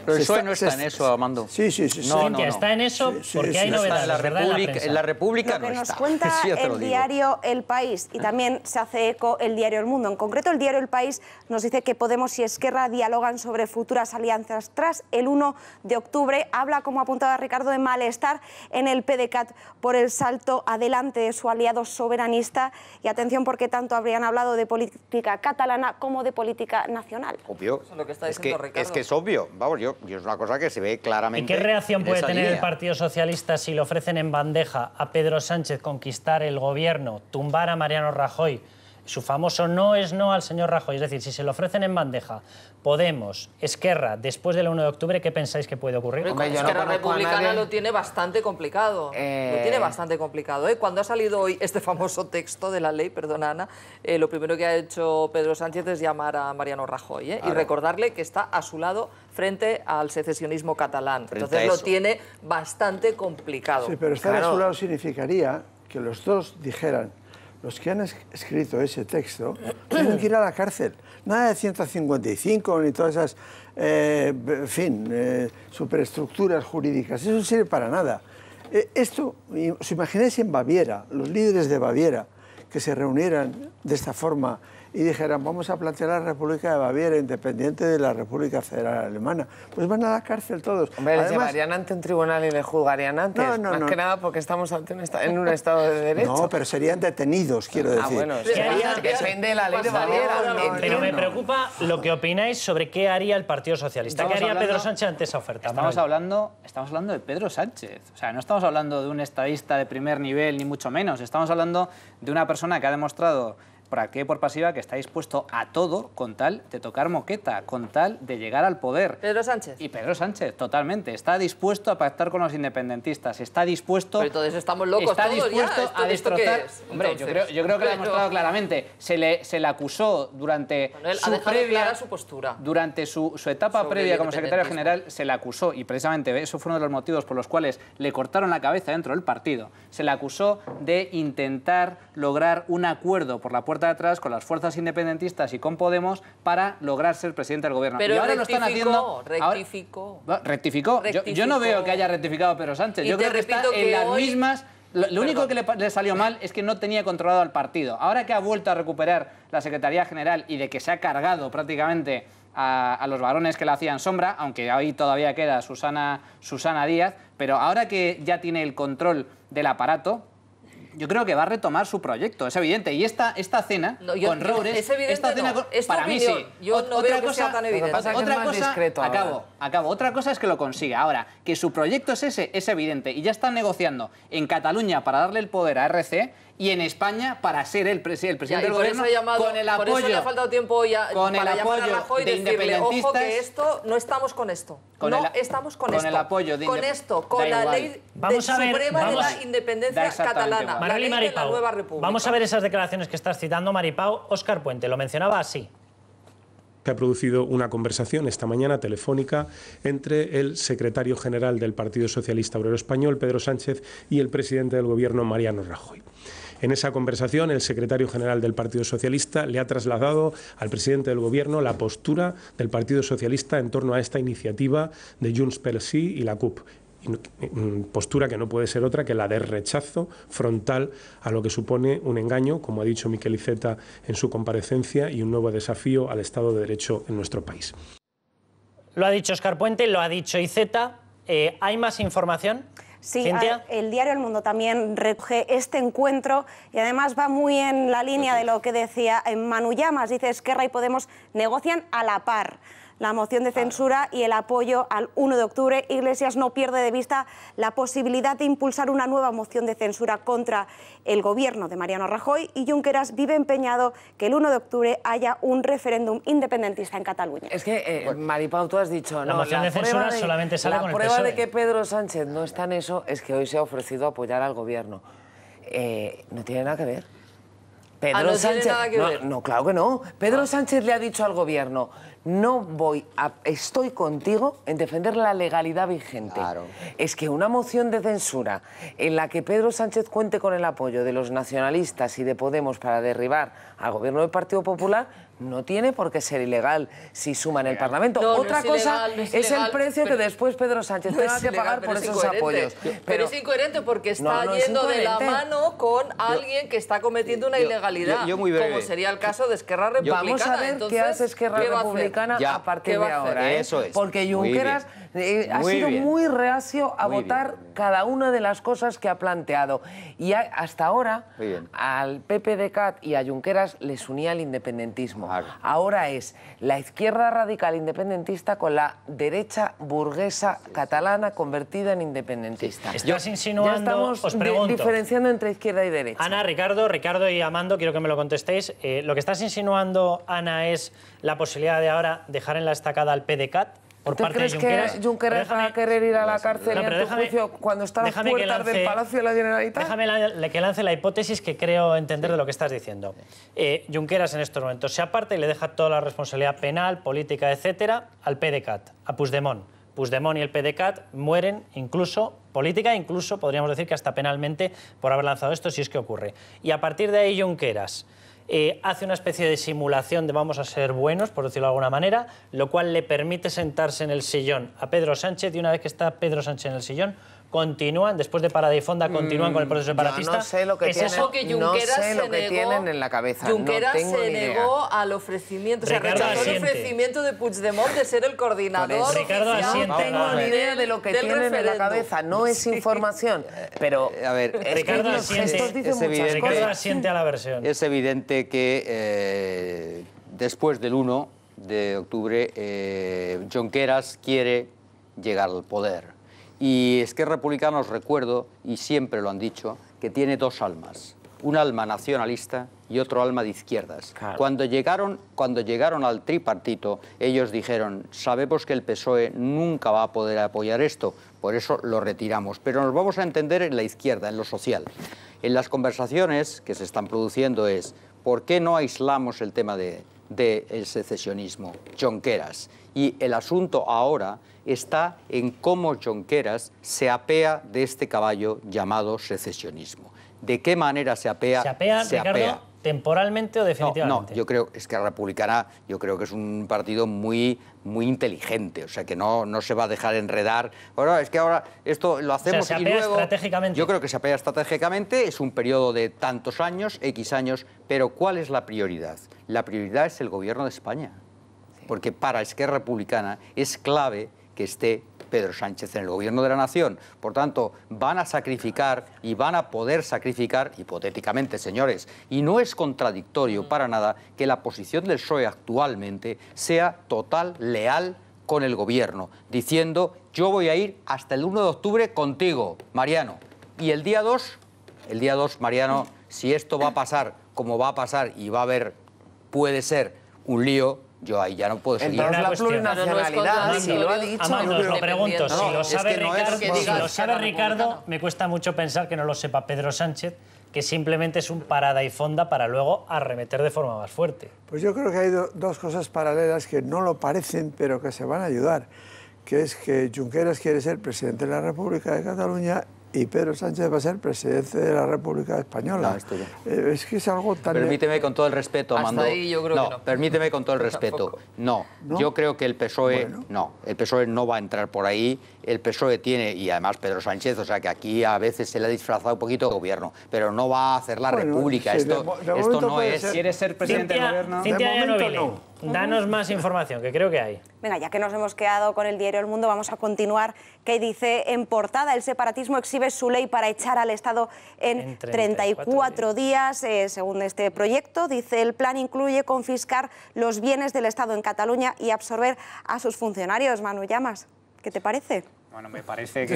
Pero el PSOE no está en eso, Amando. Sí. No. Está en eso porque hay novedades, ¿verdad? En la República no está. Lo que nos cuenta el diario El País, y también se hace eco el diario El Mundo. En concreto, el diario El País nos dice que Podemos y Esquerra dialogan sobre futuras alianzas tras el 1 de octubre. Habla, como apuntaba Ricardo, de malestar en el PDeCAT por el salto adelante de su aliado soberanista. Y atención, porque tanto habrían hablado de política catalana como de política nacional. Obvio. Eso es lo que está diciendo Ricardo. Es que es obvio. Vamos, y es una cosa que se ve claramente. ¿Y qué reacción puede tener línea. el Partido Socialista si le ofrecen en bandeja a Pedro Sánchez conquistar el gobierno, tumbar a Mariano Rajoy? Su famoso no es no al señor Rajoy. Es decir, si se lo ofrecen en bandeja Podemos, Esquerra, después del 1 de octubre, ¿qué pensáis que puede ocurrir? Esquerra Republicana lo tiene bastante complicado. Lo tiene bastante complicado. Cuando ha salido hoy este famoso texto de la ley, perdona Ana, lo primero que ha hecho Pedro Sánchez es llamar a Mariano Rajoy y recordarle que está a su lado frente al secesionismo catalán. Entonces lo tiene bastante complicado. Sí, pero estar a su lado significaría que los dos dijeran: los que han escrito ese texto tienen que ir a la cárcel. Nada de 155 ni todas esas, superestructuras jurídicas. Eso no sirve para nada. Esto, ¿os imagináis en Baviera, los líderes de Baviera, que se reunieran de esta forma y dijeran: vamos a plantear la República de Baviera independiente de la República Federal Alemana? Pues van a la cárcel todos. Hombre, les llevarían ante un tribunal y les juzgarían antes. Más que nada porque estamos en un Estado de Derecho. No, pero serían detenidos, quiero decir. Bueno, depende de la ley de Baviera. Pero me preocupa lo que opináis sobre qué haría el Partido Socialista. ¿Qué haría Pedro Sánchez ante esa oferta? Estamos hablando de Pedro Sánchez. O sea, no estamos hablando de un estadista de primer nivel, ni mucho menos. Estamos hablando de una persona que ha demostrado por activa y por pasiva que está dispuesto a todo con tal de tocar moqueta, con tal de llegar al poder. Pedro Sánchez. Y Pedro Sánchez, totalmente. Está dispusto a pactar con los independentistas, está dispuesto... Pero entonces estamos locos está todos dispuesto ya. a destrozar... Hombre, yo creo que lo ha demostrado claramente. Se le acusó durante su postura. Durante su etapa previa como secretario general, se le acusó, y precisamente eso fue uno de los motivos por los cuales le cortaron la cabeza dentro del partido. Se le acusó de intentar lograr un acuerdo por la puerta de atrás con las fuerzas independentistas y con Podemos para lograr ser presidente del gobierno. Pero y ahora lo están haciendo... Rectificó. ¿Rectificó? Yo no veo que haya rectificado Pedro Sánchez. Yo creo que está en las mismas Lo único que le salió mal es que no tenía controlado al partido. Ahora que ha vuelto a recuperar la Secretaría General y de que se ha cargado prácticamente a los varones que le hacían sombra, aunque ahí todavía queda Susana Díaz, pero ahora que ya tiene el control del aparato, yo creo que va a retomar su proyecto, es evidente. Y esta cena con Roures... Es evidente, esta cena no. Es tu para opinión. mí sí. Yo no veo que sea tan evidente. Otra cosa, acabo. Otra cosa es que lo consiga. Ahora, que su proyecto es ese, es evidente. Y ya están negociando en Cataluña para darle el poder a RC y en España para ser el presidente del gobierno con el apoyo... Por eso le ha faltado tiempo ya para llamar a Rajoy y decirle, ojo, que esto, no estamos con esto. Estamos con esto. Con el apoyo de... Con esto, con la ley suprema de la independencia catalana. Manuel y Maripau, vamos a ver esas declaraciones que estás citando, Maripau. Óscar Puente lo mencionaba así. Se ha producido una conversación esta mañana telefónica entre el secretario general del Partido Socialista Obrero Español, Pedro Sánchez, y el presidente del Gobierno, Mariano Rajoy. En esa conversación, el secretario general del Partido Socialista le ha trasladado al presidente del Gobierno la postura del Partido Socialista en torno a esta iniciativa de Junts pel Sí y la CUP. Postura que no puede ser otra que la de rechazo frontal a lo que supone un engaño, como ha dicho Miquel Iceta en su comparecencia, y un nuevo desafío al Estado de Derecho en nuestro país. Lo ha dicho Óscar Puente, lo ha dicho Iceta. ¿Hay más información? Sí, el diario El Mundo también recoge este encuentro y además va muy en la línea de lo que decía Manu Llamas. Dice, Esquerra y Podemos negocian a la par la moción de censura y el apoyo al 1 de octubre. Iglesias no pierde de vista la posibilidad de impulsar una nueva moción de censura contra el gobierno de Mariano Rajoy, y Junqueras vive empeñado que el 1 de octubre haya un referéndum independentista en Cataluña. Es que, Maripau, tú has dicho... La moción de censura solamente sale con el PSOE. La prueba de que Pedro Sánchez no está en eso es que hoy se ha ofrecido a apoyar al gobierno. No tiene nada que ver. No tiene nada que ver. No, claro que no. Pedro Sánchez le ha dicho al gobierno, estoy contigo en defender la legalidad vigente. Claro. Es que una moción de censura en la que Pedro Sánchez cuente con el apoyo de los nacionalistas y de Podemos para derribar al gobierno del Partido Popular no tiene por qué ser ilegal si suma en el Parlamento. Otra cosa es el precio que después Pedro Sánchez tenga que pagar por esos apoyos. Pero es incoherente porque está yendo de la mano con alguien que está cometiendo una ilegalidad, como sería el caso de Esquerra Republicana. Vamos a ver qué hace Esquerra Republicana a partir de ahora. Eso es. Porque Junqueras ha sido muy reacio a votar cada una de las cosas que ha planteado. Y hasta ahora al PPDeCAT y a Junqueras les unía el independentismo. Ahora es la izquierda radical independentista con la derecha burguesa catalana convertida en independentista. Estás insinuando, ya estamos os pregunto, diferenciando entre izquierda y derecha. Ana, Ricardo y Amando, quiero que me lo contestéis. Lo que estás insinuando, Ana, es la posibilidad de ahora dejar en la estacada al PDeCAT. ¿Tú crees que Junqueras va a querer ir a la cárcel y a tu juicio cuando está a las puertas del Palacio de la Generalitat? Déjame que lance la hipótesis que creo entender de lo que estás diciendo. Junqueras en estos momentos se aparta y le deja toda la responsabilidad penal, política, etcétera, al PDeCAT, a Puigdemont. Puigdemont y el PDeCAT mueren incluso política, incluso podríamos decir que hasta penalmente por haber lanzado esto, si es que ocurre. Y a partir de ahí Junqueras hace una especie de simulación de vamos a ser buenos, por decirlo de alguna manera, lo cual le permite sentarse en el sillón a Pedro Sánchez, y una vez que está Pedro Sánchez en el sillón, continúan, después de Parada y Fonda, continúan con el proceso separatista. No sé lo que tienen en la cabeza. Junqueras se negó al ofrecimiento, rechazó el ofrecimiento de Puigdemont de ser el coordinador oficial. No tengo ni idea de lo que tienen en la cabeza, no es información. Pero, a ver, Ricardo asiente a la versión. Es evidente que después del 1 de octubre, Junqueras quiere llegar al poder. Y Esquerra Republicana, os recuerdo, y siempre lo han dicho, que tiene dos almas. Un alma nacionalista y otro alma de izquierdas. Claro. Cuando llegaron al tripartito, ellos dijeron, sabemos que el PSOE nunca va a poder apoyar esto, por eso lo retiramos. Pero nos vamos a entender en la izquierda, en lo social. En las conversaciones que se están produciendo es, ¿por qué no aislamos el tema del secesionismo? Junqueras. Y el asunto ahora está en cómo Junqueras se apea de este caballo llamado secesionismo. ¿De qué manera se apea? Se apea, Ricardo, temporalmente o definitivamente. No, yo creo, Esquerra Republicana, yo creo que es un partido muy inteligente, o sea, que no se va a dejar enredar. Ahora, es que ahora esto lo hacemos, o sea, se y apea luego... estratégicamente. Yo creo que se apea estratégicamente, es un periodo de tantos años, X años, pero ¿cuál es la prioridad? La prioridad es el gobierno de España, porque para Esquerra Republicana es clave que esté Pedro Sánchez en el gobierno de la nación. Por tanto, van a sacrificar y van a poder sacrificar, hipotéticamente, señores, y no es contradictorio para nada que la posición del PSOE actualmente sea total, leal con el gobierno, diciendo, yo voy a ir hasta el 1 de octubre contigo, Mariano. Y el día 2, Mariano, si esto va a pasar como va a pasar y va a haber, puede ser, un lío, yo ahí ya no puedo seguir. Entonces la plurinacionalidad, si lo ha dicho... Amando, os lo pregunto, si lo sabe, es si lo sabe Ricardo, me cuesta mucho pensar que no lo sepa Pedro Sánchez, que simplemente es un parada y fonda para luego arremeter de forma más fuerte. Pues yo creo que hay dos cosas paralelas que no lo parecen, pero que se van a ayudar, que es que Junqueras quiere ser presidente de la República de Cataluña y Pedro Sánchez va a ser presidente de la República Española. Es que es algo tan... Permíteme con todo el respeto, Amando. Hasta ahí yo creo que no. Permíteme con todo el respeto. No, yo creo que el PSOE... Bueno. No, el PSOE no va a entrar por ahí. El PSOE tiene, y además Pedro Sánchez, o sea que aquí a veces se le ha disfrazado un poquito de gobierno, pero no va a hacer la República. Sí, esto no es... ¿Quieres ser presidente del gobierno? Cintia Ianovili, danos más información, que creo que hay. Venga, ya que nos hemos quedado con el diario El Mundo, vamos a continuar, que dice en portada, el separatismo exhibe su ley para echar al Estado en 34 días. Según este proyecto, dice, el plan incluye confiscar los bienes del Estado en Cataluña y absorber a sus funcionarios. Manu Llamas, ¿qué te parece? Bueno, me parece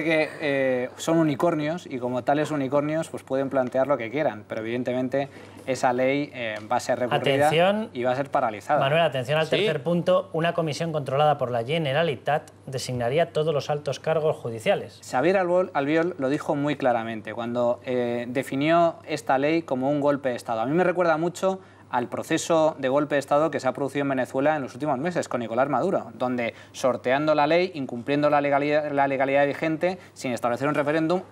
que son unicornios y como tales unicornios pues pueden plantear lo que quieran, pero evidentemente esa ley va a ser recurrida y va a ser paralizada. Manuel, atención al tercer punto. Una comisión controlada por la Generalitat designaría todos los altos cargos judiciales. Xavier Albiol lo dijo muy claramente cuando definió esta ley como un golpe de Estado. A mí me recuerda mucho al proceso de golpe de Estado que se ha producido en Venezuela en los últimos meses con Nicolás Maduro, donde sorteando la ley, incumpliendo la legalidad vigente, sin establecer un referéndum,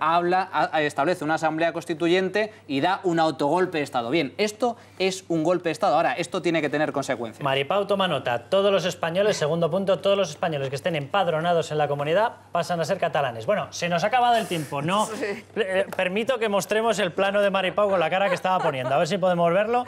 establece una asamblea constituyente y da un autogolpe de Estado. Bien, esto es un golpe de Estado. Ahora, esto tiene que tener consecuencias. Maripau, toma nota. Todos los españoles, segundo punto, todos los españoles que estén empadronados en la comunidad pasan a ser catalanes. Bueno, se nos ha acabado el tiempo. No, permito que mostremos el plano de Maripau con la cara que estaba poniendo. A ver si podemos verlo.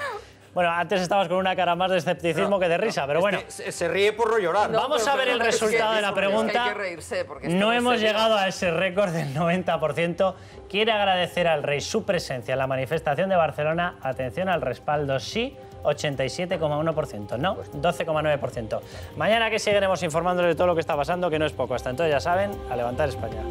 Bueno, antes estabas con una cara más de escepticismo que de risa, pero bueno. Se ríe por no llorar. Vamos a ver el resultado de la pregunta. Hay que reírse porque no hemos llegado a ese récord del 90%. Quiere agradecer al rey su presencia en la manifestación de Barcelona. Atención al respaldo sí, 87,1%, no, 12,9%. Mañana que seguiremos informándoles de todo lo que está pasando, que no es poco. Hasta entonces ya saben, a levantar España.